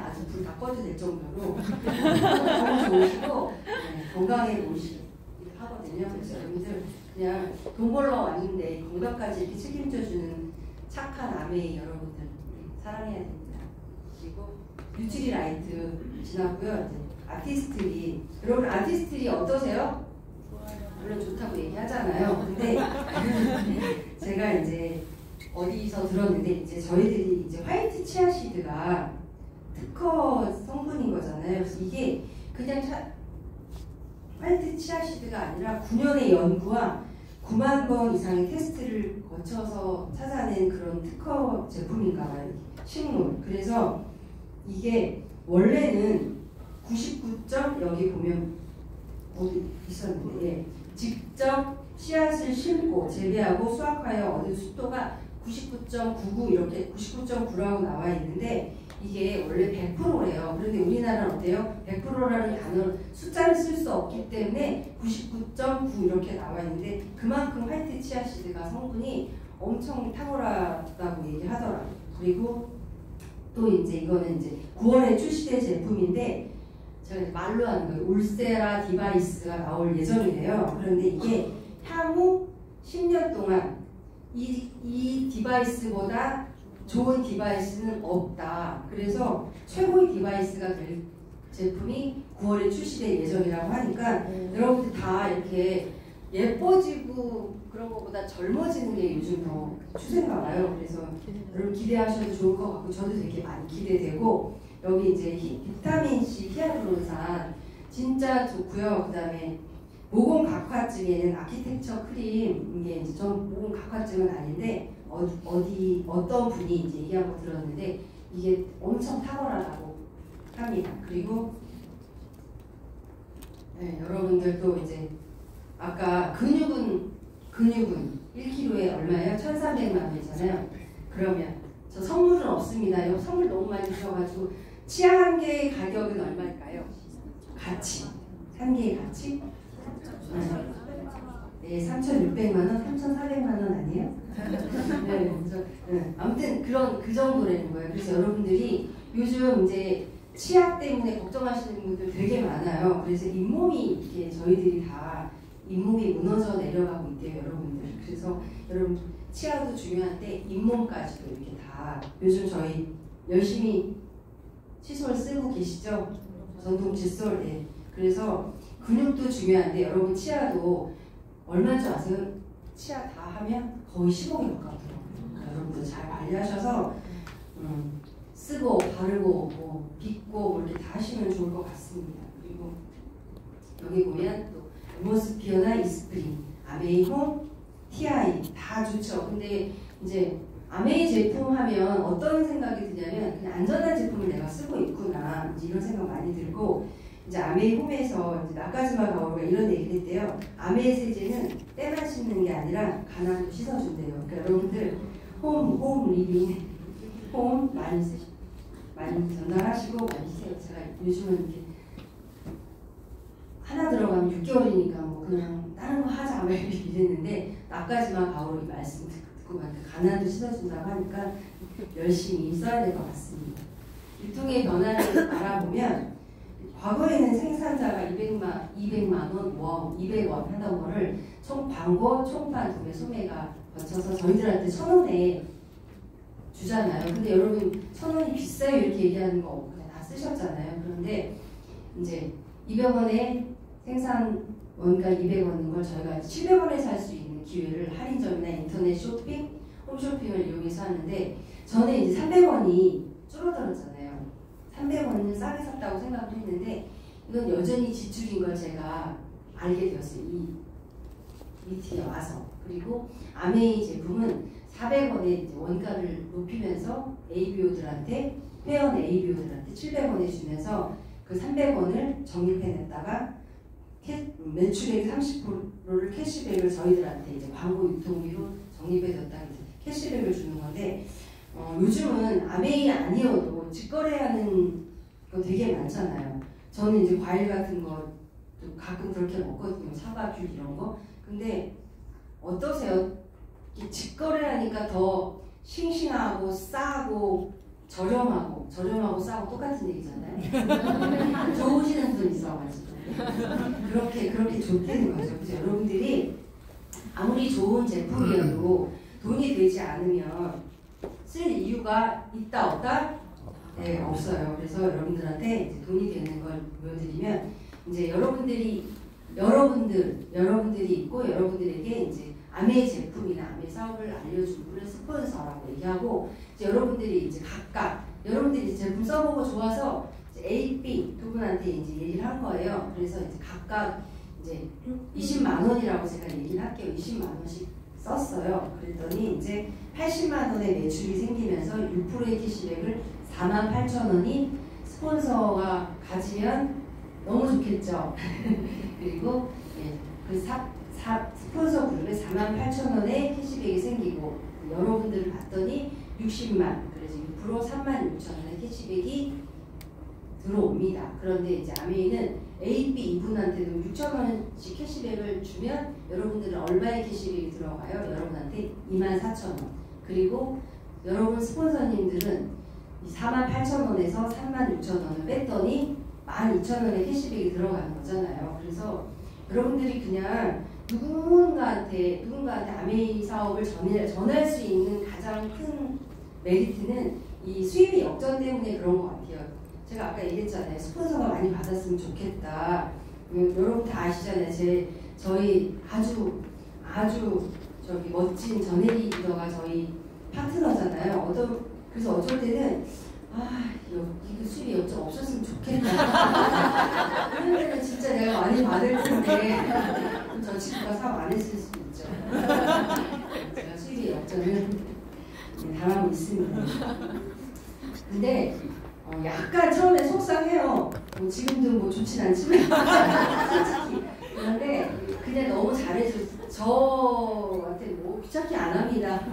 아주 불 다 꺼도 될 정도로 너무 좋으시고 건강해 보이시고 하거든요. 그래서 여러분들 그냥 돈 벌러 왔는데 건강까지 이렇게 책임져주는 착한 아메이 여러분들 사랑해야 됩니다. 그리고 뉴트리라이트 지났고요. 아티스트리 여러분 아티스트리 어떠세요? 물론 좋다고 얘기하잖아요. 근데 제가 이제 어디서 들었는데 이제 저희들이 이제 화이트 치아시드가 특허 성분인 거잖아요. 그래서 이게 그냥 화이트 치아시드가 아니라 9년의 연구와 9만 번 이상의 테스트를 거쳐서 찾아낸 그런 특허 제품인가 봐요. 식물. 그래서 이게 원래는 99점 여기 보면 어디 있었는데 직접 씨앗을 심고 재배하고 수확하여 얻은 숫도가 99.99 이렇게 99.9라고 나와 있는데 이게 원래 100%래요. 그런데 우리나라는 어때요? 100%라는 단어 숫자를 쓸 수 없기 때문에 99.9 이렇게 나와 있는데 그만큼 화이트 치아시드가 성분이 엄청 탁월하다고 얘기하더라고요. 그리고 또 이제 이거는 이제 9월에 출시된 제품인데 제가 말로 하는 거예요. 울세라 디바이스가 나올 예정이래요. 그런데 이게 향후 10년 동안 이 디바이스보다 좋은 디바이스는 없다. 그래서 최고의 디바이스가 될 제품이 9월에 출시될 예정이라고 하니까 여러분들 다 이렇게 예뻐지고 그런 것보다 젊어지는 게 요즘 더 추세인가 봐요. 그래서 여러분 기대하셔도 좋을 것 같고 저도 되게 많이 기대되고 여기 이제 비타민C 히알루론산 진짜 좋고요. 그 다음에 모공 각화증에는 아키텍처 크림 이게 이제 전 모공 각화증은 아닌데 어떤 분이 이제 얘기한 거 들었는데 이게 엄청 탁월하다고 합니다. 그리고 네, 여러분들도 이제 아까 근육은 1kg에 얼마예요? 1,300만 원이잖아요. 그러면 저 선물은 없습니다. 선물 너무 많이 주셔가지고 치아 한 개의 가격은 얼마일까요? 가치 한 개의 가치? 네, 3,600만 원, 3,400만 원 아니에요? 네, 그래서 아무튼 그 정도라는 거예요. 그래서 여러분들이 요즘 이제 치아 때문에 걱정하시는 분들 되게 많아요. 그래서 잇몸이 이렇게 저희들이 다 잇몸이 무너져 내려가고 있대요, 여러분들. 그래서 여러분 치아도 중요한데 잇몸까지도 이렇게 다 요즘 저희 열심히 칫솔 쓰고 계시죠? 전동 칫솔. 네. 그래서 근육도 중요한데 여러분 치아도 얼마인 줄 아세요? 치아 다 하면 거의 15개 가깝더라고요. 여러분들 잘 관리하셔서 쓰고 바르고 뭐 빗고 뭐 이렇게 다 하시면 좋을 것 같습니다. 그리고 여기 보면 또 엠모스피어나 이스프린, 아메이홈, TI 다 좋죠. 근데 이제 아메이 제품 하면 어떤 생각이 드냐면 그냥 안전한 제품을 내가 쓰고 있구나 이제 이런 생각 많이 들고 이제 아메이 홈에서 이제 나카즈마 가오가 이런 얘기를 했대요. 아메이 세제는 때만 씻는 게 아니라 가난도 씻어준대요. 그러니까 여러분들 홈 리빙 홈 많이 전달하시고 많이 쓰세요. 제가 요즘은 이렇게 하나 들어가면 6개월이니까 뭐 그냥 다른 거 하자 막 이랬는데 나까지만 가오로 말씀 듣고 가난도 씻어준다고 하니까 열심히 써야 될 것 같습니다. 유통의 변화를 알아보면 과거에는 생산자가 200만 원, 뭐 200원 하던 거를 총 광고, 총판, 구매, 소매가 거쳐서 저희들한테 1,000원에 주잖아요. 근데 여러분 1,000원이 비싸요 이렇게 얘기하는 거 그냥 다 쓰셨잖아요. 그런데 이제 200원에 생산 원가 200원인 걸 저희가 700원에 살 수 있는 기회를 할인점이나 인터넷 쇼핑, 홈쇼핑을 이용해서 하는데 전에 이제 300원이 줄어들었잖아요. 300원은 싸게 샀다고 생각을 했는데 이건 여전히 지출인 걸 제가 알게 되었어요. 이 미팅에 와서. 그리고 아메이 제품은 400원의 원가를 높이면서 ABO들한테 회원 ABO들한테 700원에 주면서 그 300원을 적립해냈다가 매출액 30%를 캐시백을 저희들한테 이제 광고 유통비로 적립해뒀다가 캐시백을 주는 건데 요즘은 아메이 아니어도 직거래하는 거 되게 많잖아요. 저는 이제 과일 같은 것도 가끔 그렇게 먹거든요. 사과, 귤 이런 거. 근데 어떠세요? 직거래하니까 더 싱싱하고 싸고 저렴하고 싸고 똑같은 얘기잖아요. 좋으시는 분 있어가지고 그렇게 좋다는 거죠. 그래서 여러분들이 아무리 좋은 제품이어도 돈이 되지 않으면 쓸 이유가 있다 없다? 네, 없어요. 그래서 여러분들한테 이제 돈이 되는 걸 보여드리면 이제 여러분들이 있고 여러분들에게 이제 아메이 제품이나 아메이 사업을 알려준 분을 스폰서라고 얘기하고 이제 여러분들이 이제 각각 여러분들이 제품 써보고 좋아서 이제 A, B 두 분한테 이제 얘기를 한 거예요. 그래서 이제 각각 이제 20만 원이라고 제가 얘기를 할게요. 20만 원씩 썼어요. 그랬더니 이제 80만 원의 매출이 생기면서 6%의 캐시백을 48,000원이 스폰서가 가지면 너무 좋겠죠. 그리고 그 스폰서 그룹에 48,000원의 캐시백이 생기고 여러분들을 봤더니 60만 그래서 6% 36,000원의 캐시백이 들어옵니다. 그런데 이제 아메이는 A, B 이분한테도 6,000원씩 캐시백을 주면 여러분들은 얼마의 캐시백이 들어가요? 여러분한테 24,000원. 그리고 여러분 스폰서님들은 48,000원에서 36,000원을 뺐더니 12,000원의 캐시백이 들어가는 거잖아요. 그래서 여러분들이 그냥 누군가한테 아메이 사업을 전할 수 있는 가장 큰 메리트는 이 수입의 역전 때문에 그런 것 같아요. 제가 아까 얘기했잖아요. 스폰서가 많이 받았으면 좋겠다. 여러분 다 아시잖아요. 저희 아주 저기 멋진 전혜리 리더가 저희 파트너잖아요. 그래서 어쩔 때는 이거 수입이 역전 없었으면 좋겠다. 그런 데는 진짜 내가 많이 받을 텐데 저 친구가 사업 안 했을 수도 있죠. 제가 수입의 역전을 당하고 있습니다. 근데 약간 처음에 속상해요. 지금도 뭐 좋진 않지만 솔직히. 그런데 그냥 너무 잘해줘서 저한테 뭐 귀찮게 안 합니다.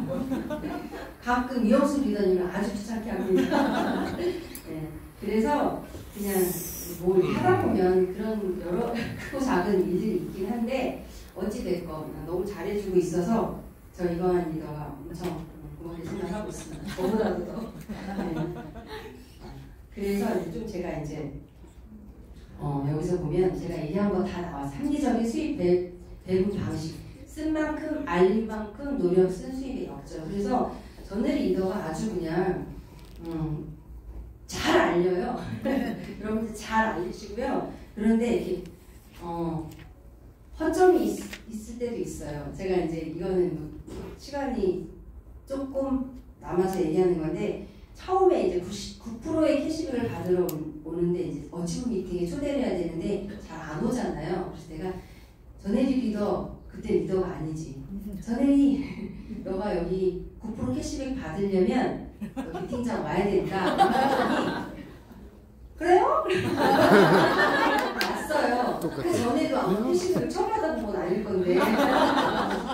가끔 이영수 리더님은 아주 귀찮게 합니다. 네, 그래서 그냥 뭘 하다 보면 그런 여러 크고 작은 일들이 있긴 한데 어찌됐건 너무 잘해주고 있어서 저 이거한 리더가 엄청 고맙게 생각하고 있습니다. 저보다도 더. 네. 그래서 좀 제가 이제 여기서 보면 제가 얘기한 거 다 나와. 상기적인 수입 배분 방식. 쓴 만큼 알린 만큼 노력 쓴 수입의 역전. 그래서 전혜리 리더가 아주 그냥 잘 알려요. 여러분들 잘 알리시고요. 그런데 이렇게 허점이 있을 때도 있어요. 제가 이제 이거는 뭐 시간이 조금 남아서 얘기하는 건데 처음에 이제 99%의 캐시백을 받으러 오는데 이제 어치브 미팅에 초대를 해야 되는데 잘 안 오잖아요. 그래서 내가 전혜리 리더 그때 리더가 아니지. 전혜리 너가 여기 9% 캐시백 받으려면 여기 미팅장 와야 된다. 그래요? 왔어요. 그 전에도 아무 캐시백을 처음 받아본 건 아닐 건데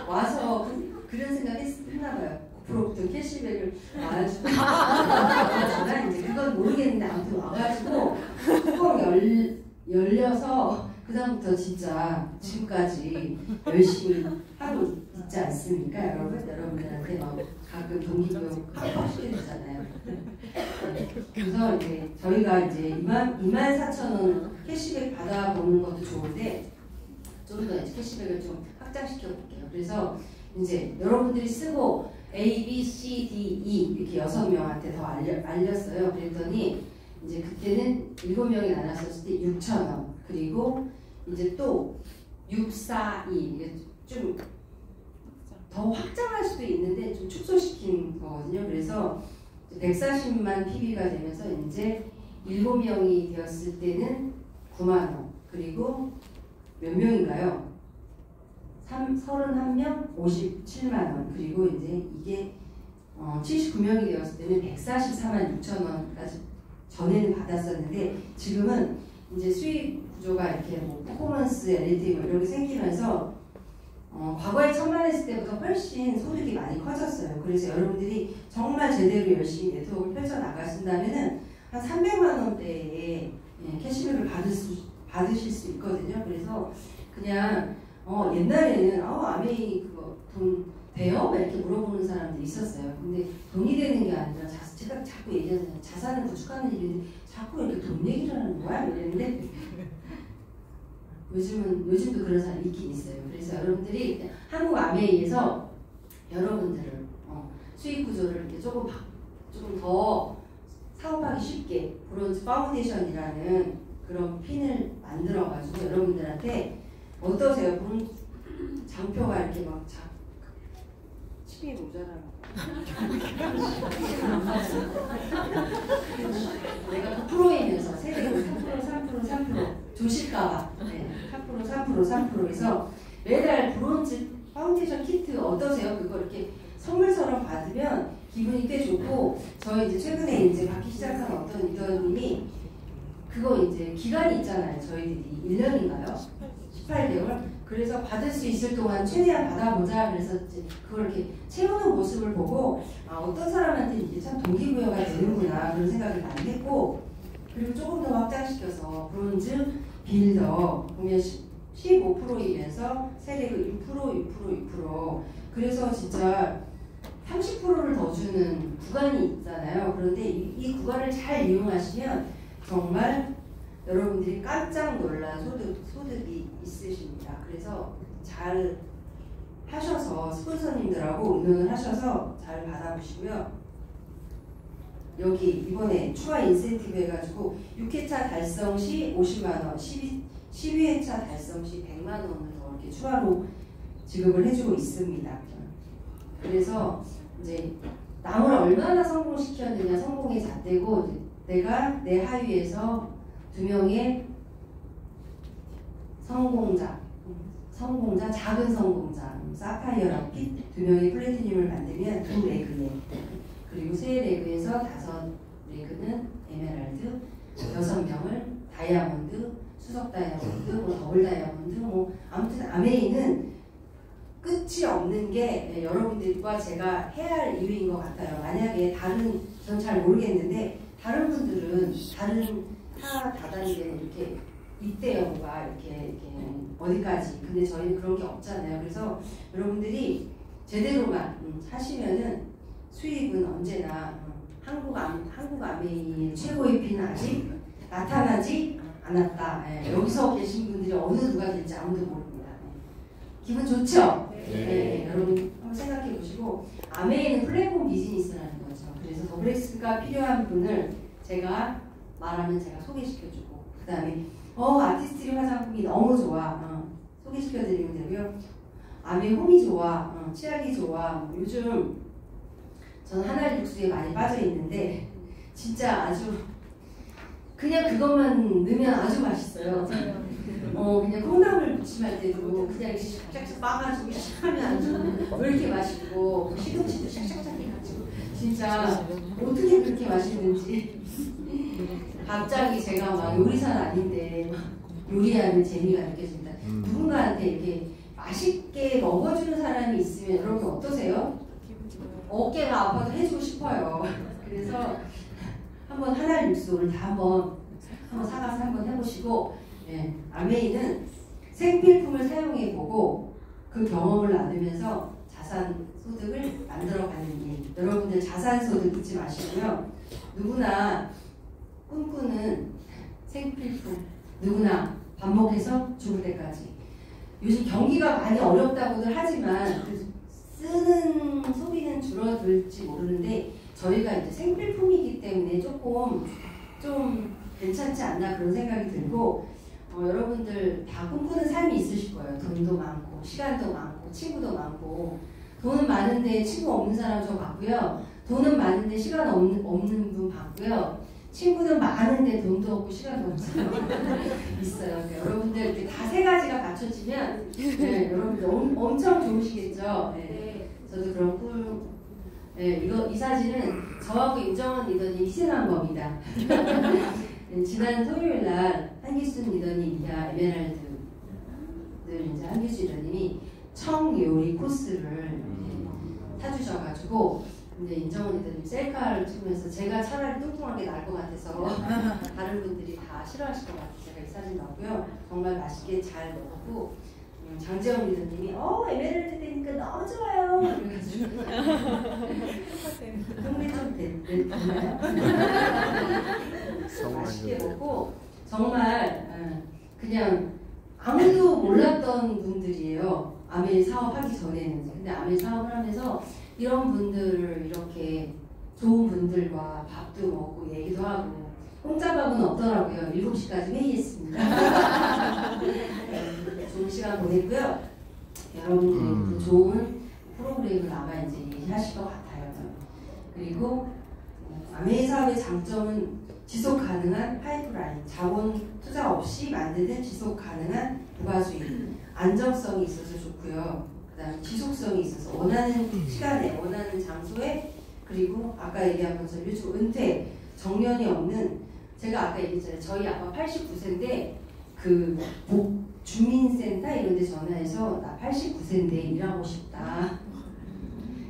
와서 그런 생각 했나 봐요. 9%부터 캐시백을 와가지고 저는 이제 그건 모르겠는데 아무튼 와가지고 뚜껑 열려서 그다음부터 진짜 지금까지 열심히 하고 있지 않습니까? 여러분들한테 막 가끔 동기부여 하시게 되잖아요. 그래서 이제 저희가 이제 24,000원 캐시백 받아보는 것도 좋은데 좀 더 캐시백을 좀 확장시켜 볼게요. 그래서 이제 여러분들이 쓰고 A, B, C, D, E 이렇게 6명한테 더 알렸어요. 그랬더니 이제 그때는 7명이 나눴었을 때 6,000원 그리고 이제 또 6, 4, 2 이게 좀 더 확장할 수도 있는데 좀 축소시킨 거거든요. 그래서 140만 PB가 되면서 이제 7명이 되었을 때는 9만원 그리고 몇 명인가요? 31명 57만원 그리고 이제 이게 79명이 되었을 때는 144만 6천원까지 전에는 받았었는데 지금은 이제 수익 구조가 이렇게 뭐 퍼포먼스 LED 뭐 이런 게 생기면서 과거에 천만했을 때보다 훨씬 소득이 많이 커졌어요. 그래서 여러분들이 정말 제대로 열심히 네트워크를 펼쳐나가신다면은 한 300만 원대의 캐시백을 받으실 수 있거든요. 그래서 그냥 옛날에는 아메이 그거 돈 돼요? 이렇게 물어보는 사람들이 있었어요. 근데 돈이 되는 게 아니라 제가 자꾸 얘기하잖아요. 자산을 구축하는 일인데 자꾸 이렇게 돈 얘기를 하는 거야? 이랬는데 요즘도 그런 사람이 있긴 있어요. 그래서 여러분들이 한국 아메이에서 여러분들을 수익 구조를 이렇게 조금 더 사업하기 쉽게 브론즈 파운데이션이라는 그런 핀을 만들어가지고 여러분들한테 어떠세요? 장표가 이렇게 막 칩이 모자라는 내가 9%이면서 세대가 3% 조실까봐 3%에서 매달 브론즈 파운데이션 키트 어떠세요? 그거 이렇게 선물처럼 받으면 기분이 꽤 좋고 저희 이제 최근에 이제 받기 시작한 어떤 리더님이 그거 이제 기간이 있잖아요. 저희들이 1년인가요? 18개월? 그래서 받을 수 있을 동안 최대한 받아보자. 그래서 이제 그걸 이렇게 채우는 모습을 보고 어떤 사람한테 이게 참 동기부여가 되는구나 그런 생각을 많이 했고 그리고 조금 더 확장시켜서 브론즈 빌더 보면 15%이면서 세대가 6% 그래서 진짜 30%를 더 주는 구간이 있잖아요. 그런데 이 구간을 잘 이용하시면 정말 여러분들이 깜짝 놀란 소득이 있으십니다. 그래서 잘 하셔서 스폰서님들하고 의논을 하셔서 잘 받아보시고요. 여기 이번에 추가 인센티브 해가지고 6회차 달성 시 50만원, 12회차 달성 시 100만원을 더 이렇게 추가로 지급을 해주고 있습니다. 그래서 이제 남을 얼마나 성공시켰느냐 성공의 잣대고 내가 내 하위에서 2명의 성공자, 작은 성공자, 사파이어라고 2명의 플래티늄을 만들면 2레그에 그리고 3레그에서 5레그는 에메랄드, 6명을 다이아몬드, 수석 다이아몬드, 뭐 더블 다이아몬드, 뭐 아무튼 아메이는 끝이 없는 게 여러분들과 제가 해야 할 이유인 것 같아요. 만약에 전 잘 모르겠는데 다른 분들은 다른 타 다단계는 이렇게 입대형과 이렇게 어디까지 근데 저희는 그런 게 없잖아요. 그래서 여러분들이 제대로만 하시면은 수익은 언제나 한국 아메이의 최고의 핀은 아직 나타나지 않았다. 여기서 계신 분들이 어느 누가 될지 아무도 모릅니다. 기분 좋죠? 네. 여러분 한번 생각해 보시고 아메이는 플랫폼 비즈니스라는 거죠. 그래서 더블엑스가 필요한 분을 제가 말하면 제가 소개시켜주고 그 다음에 아티스트리 화장품이 너무 좋아. 소개시켜드리면 되고요. 아메 홈이 좋아. 치약이 좋아. 뭐 요즘 저는 하나의 육수에 많이 빠져있는데 진짜 아주 그냥 그것만 넣으면 아주 맛있어요. 그냥 콩나물 무침할 때도 그냥 이렇게 샥샥샥 빠가지고 샥 하면 아주 왜 이렇게 맛있고 시금치도 샥샥샥 해가지고 진짜 어떻게 그렇게 맛있는지 갑자기 제가 막 요리사는 아닌데 요리하는 재미가 느껴집니다. 누군가한테 이렇게 맛있게 먹어주는 사람이 있으면 여러분 어떠세요? 어깨가 아파도 해주고 싶어요. 그래서 한번 하나의 육수를 다 한번 사가서 한번 해보시고 아메이는 생필품을 사용해보고 그 경험을 나누면서 자산 소득을 만들어가는 일. 여러분들 자산 소득 잊지 마시고요. 누구나 꿈꾸는 생필품, 누구나 반복해서 죽을 때까지. 요즘 경기가 많이 어렵다고들 하지만 쓰는 소비는 줄어들지 모르는데 저희가 이제 생필품이기 때문에 조금 좀 괜찮지 않나 그런 생각이 들고 여러분들 다 꿈꾸는 삶이 있으실 거예요. 돈도 많고 시간도 많고 친구도 많고 돈은 많은데 친구 없는 사람 저 봤고요. 돈은 많은데 시간 없는 분 봤고요. 친구는 많은데 돈도 없고 시간도 없는 사람 있어요. 그러니까 여러분들 이렇게 다 세 가지가 갖춰지면 여러분들 엄청 좋으시겠죠. 저도 그런 꿈. 이 사진은 저하고 임정원 리더님이 희생한 겁니다. 지난 토요일 날 한기순 리더님이야 에메랄드를 이제 한기순 리더님이 청요리 코스를 사주셔가지고 근데 임정원 리더님 셀카를 찍으면서 제가 차라리 뚱뚱한 게 나을 것 같아서 다른 분들이 다 싫어하실 것 같아서 제가 이 사진 넣었고요. 정말 맛있게 잘 먹었고 장재원 리더님이 에메랄드 되니까 너무 좋아요. 그래가지고 흉내 좀 됐나요? 맛있게 먹고 정말 그냥 아무도 몰랐던 분들이에요. 아메 사업하기 전에는. 근데 아메 사업을 하면서 이런 분들을 이렇게 좋은 분들과 밥도 먹고 얘기도 하고 공짜 밥은 없더라고요. 7시까지 회의했습니다. 좋은 시간 보냈고요. 여러분들이 또 좋은 프로그램을 아마 이제 하실 것 같아요. 그리고 아메 사업의 장점은 지속 가능한 파이프라인, 자본 투자 없이 만드는 지속 가능한 부가수익, 안정성이 있어서 좋고요. 그다음에 지속성이 있어서 원하는 시간에, 원하는 장소에, 그리고 아까 얘기한 것처럼 요즘 은퇴, 정년이 없는 제가 아까 얘기했잖아요. 저희 아빠 89세인데 그 주민센터 이런 데 전화해서 나 89세인데 일하고 싶다.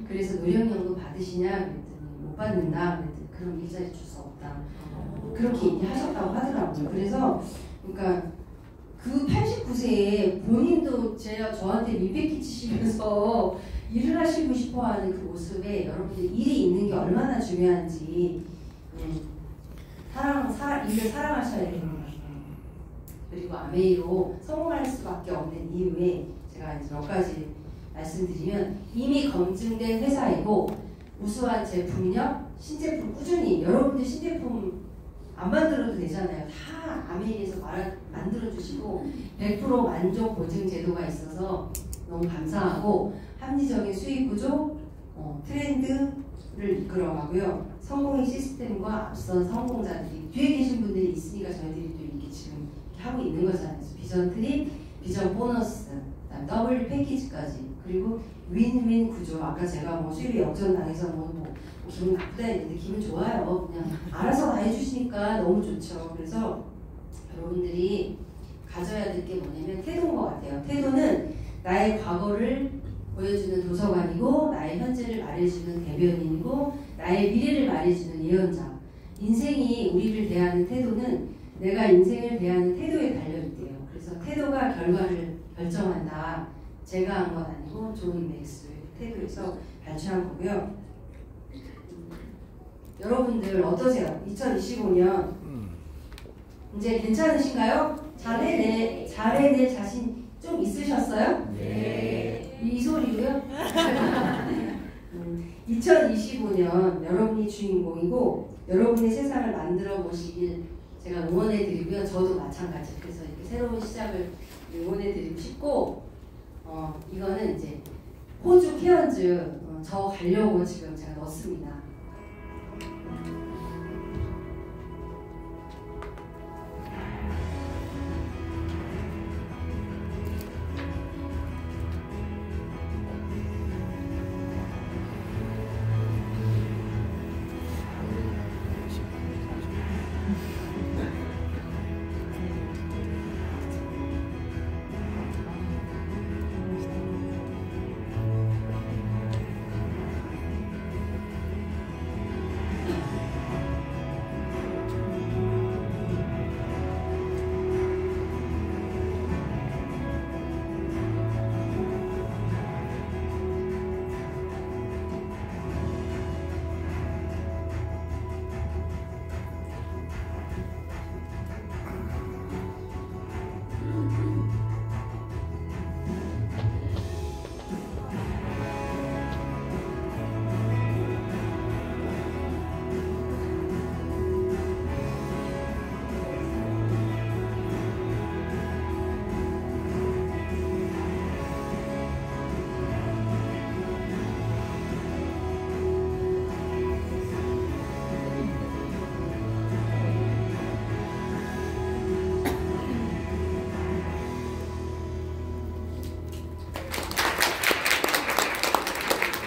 그래서 노령연금 받으시냐 그랬더니 못 받는다 그랬더니 그럼 일자리 줄 수 없다. 그렇게 얘기하셨다고 하더라고요. 그래서 그러니까 그 89세에 본인도 저한테 밀배 끼치시면서 일을 하시고 싶어하는 그 모습에 여러분들 일이 있는 게 얼마나 중요한지 일을 사랑하셔야 되는 것 같아요. 그리고 아메이로 성공할 수밖에 없는 이유에 제가 이제 몇 가지 말씀드리면 이미 검증된 회사이고 우수한 제품력, 신제품 꾸준히 여러분들 신제품 안 만들어도 되잖아요. 다 아메이에서 만들어주시고 100% 만족 보증 제도가 있어서 너무 감사하고 합리적인 수익 구조, 트렌드를 이끌어가고요. 성공의 시스템과 앞선 성공자들이 뒤에 계신 분들이 있으니까 저희들이 또 이렇게 지금 이렇게 하고 있는 거잖아요. 비전 트립, 비전 보너스, 그다음 더블 패키지까지 그리고 윈윈 구조. 아까 제가 수입이 역전당해서 기분 나쁘다 했는데 기분 좋아요. 그냥 알아서 다 해주시니까 너무 좋죠. 그래서 여러분들이 가져야 될 게 뭐냐면 태도인 것 같아요. 태도는 나의 과거를 보여주는 도서관이고 나의 현재를 말해주는 대변인이고 나의 미래를 말해주는 예언자. 인생이 우리를 대하는 태도는 내가 인생을 대하는 태도에 달려있대요. 그래서 태도가 결과를 결정한다. 제가 한 건 아니고 조니 맥스웰 태도에서 발췌한 거고요. 여러분들 어떠세요? 2025년 이제 괜찮으신가요? 잘해낼 자신 좀 있으셨어요? 네. 이 소리로요? 2025년 여러분이 주인공이고 여러분의 세상을 만들어 보시길 제가 응원해 드리고요. 저도 마찬가지. 그래서 이렇게 새로운 시작을 응원해 드리고 싶고 이거는 이제 호주 케언즈 저 가려고 지금 제가 넣었습니다.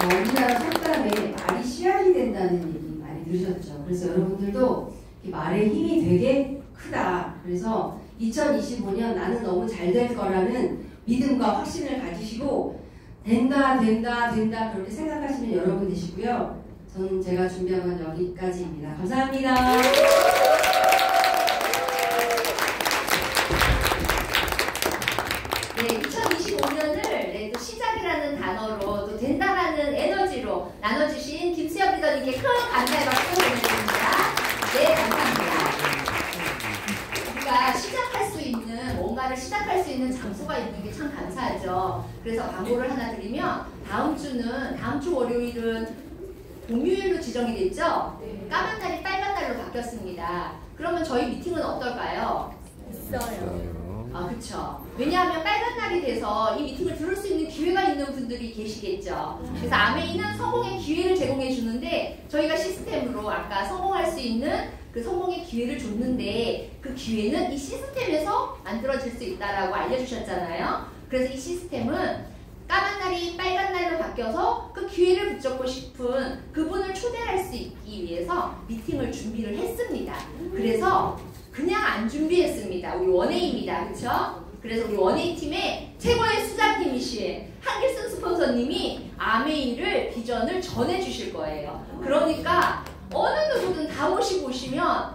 우리나라 속담에 말이 씨알이 된다는 얘기 많이 들으셨죠. 그래서 여러분들도 이 말의 힘이 되게 크다. 그래서 2025년 나는 너무 잘 될 거라는 믿음과 확신을 가지시고 된다 그렇게 생각하시는 여러분 되시고요. 저는 제가 준비한 건 여기까지입니다. 감사합니다. 네, 2025년을 또 시작이라는 단어로 또 된다라는 에너지로 나눠주신 김수엽 리더님께 큰 감사의 박수 보내드립니다. 네, 감사합니다. 우리가 시작할 수 있는, 뭔가를 시작할 수 있는 장소가 있는 게 참 감사하죠. 그래서 광고를 하나 드리면 다음 주 월요일은 공휴일로 지정이 됐죠? 까만 날이 빨간 날로 바뀌었습니다. 그러면 저희 미팅은 어떨까요? 아, 그쵸. 왜냐하면 빨간 날이 돼서 이 미팅을 들을 수 있는 기회가 있는 분들이 계시겠죠. 그래서 아메이는 성공의 기회를 제공해 주는데 저희가 시스템으로 아까 성공할 수 있는 그 성공의 기회를 줬는데 그 기회는 이 시스템에서 만들어질 수 있다라고 알려주셨잖아요. 그래서 이 시스템은 까만 날이 빨간 날로 바뀌어서 그 기회를 붙잡고 싶은 그분을 초대할 수 있기 위해서 미팅을 준비를 했습니다. 그래서 그냥 안 준비했습니다. 우리 원웨이입니다. 그쵸? 그래서 우리 원웨이 팀의 최고의 수장님이신 한길순 스폰서님이 아메이를 비전을 전해주실 거예요. 그러니까 어느 누구든 다 모시고 오시면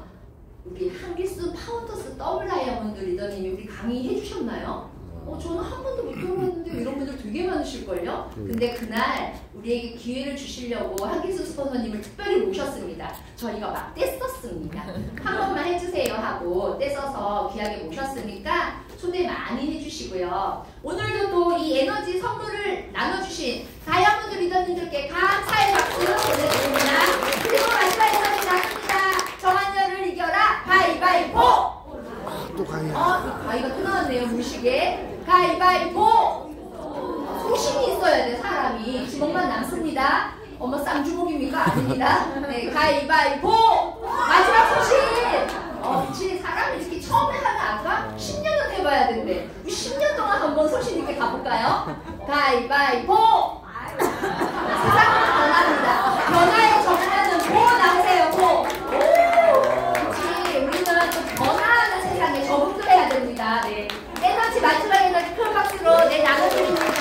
우리 한길순 파운더스 더블 다이아몬드 리더님이 우리 강의해 주셨나요? 저는 한 번도 못 들어봤는데 이런 분들 되게 많으실걸요? 근데 그날 우리에게 기회를 주시려고 한길순 스폰서님을 특별히 모셨습니다. 저희가 막 떼썼습니다. 한 번만 해주세요 하고 떼써서 귀하게 모셨으니까 초대 많이 해주시고요. 오늘도 또 이 에너지 선물을 나눠주신 다이아몬드 리더님들께 감사의 박수 보내드립니다. 그리고 마지막에 저희 나갑니다. 정한열을 이겨라 가위바위보! 또 강의. 가위가 또 나왔네요. 무식에. 가위바위보! 소신이 있어야 돼, 사람이. 지목만 남습니다. 어머, 쌍주목입니까? 아닙니다. 네, 가위바위보! 마지막 소신! 사람이 이렇게 처음에 하면 아까 10년은 해봐야 된대. 10년 동안 한번 소신 있게 가볼까요? 가위바위보! 세상은 변합니다. 변화의 정면은 보 나오세요, 보! 그렇지. 우리는 좀 변화하는 세상에 적응도 해야 됩니다. 네. 에너지, 마지막 에너지 큰 박수로 나눠드립니다.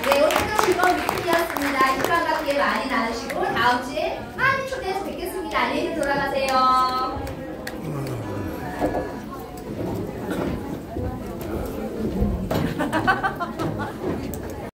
네, 오늘도 즐거운 미팅이었습니다. 희망과 기회 많이 나누시고 다음 주에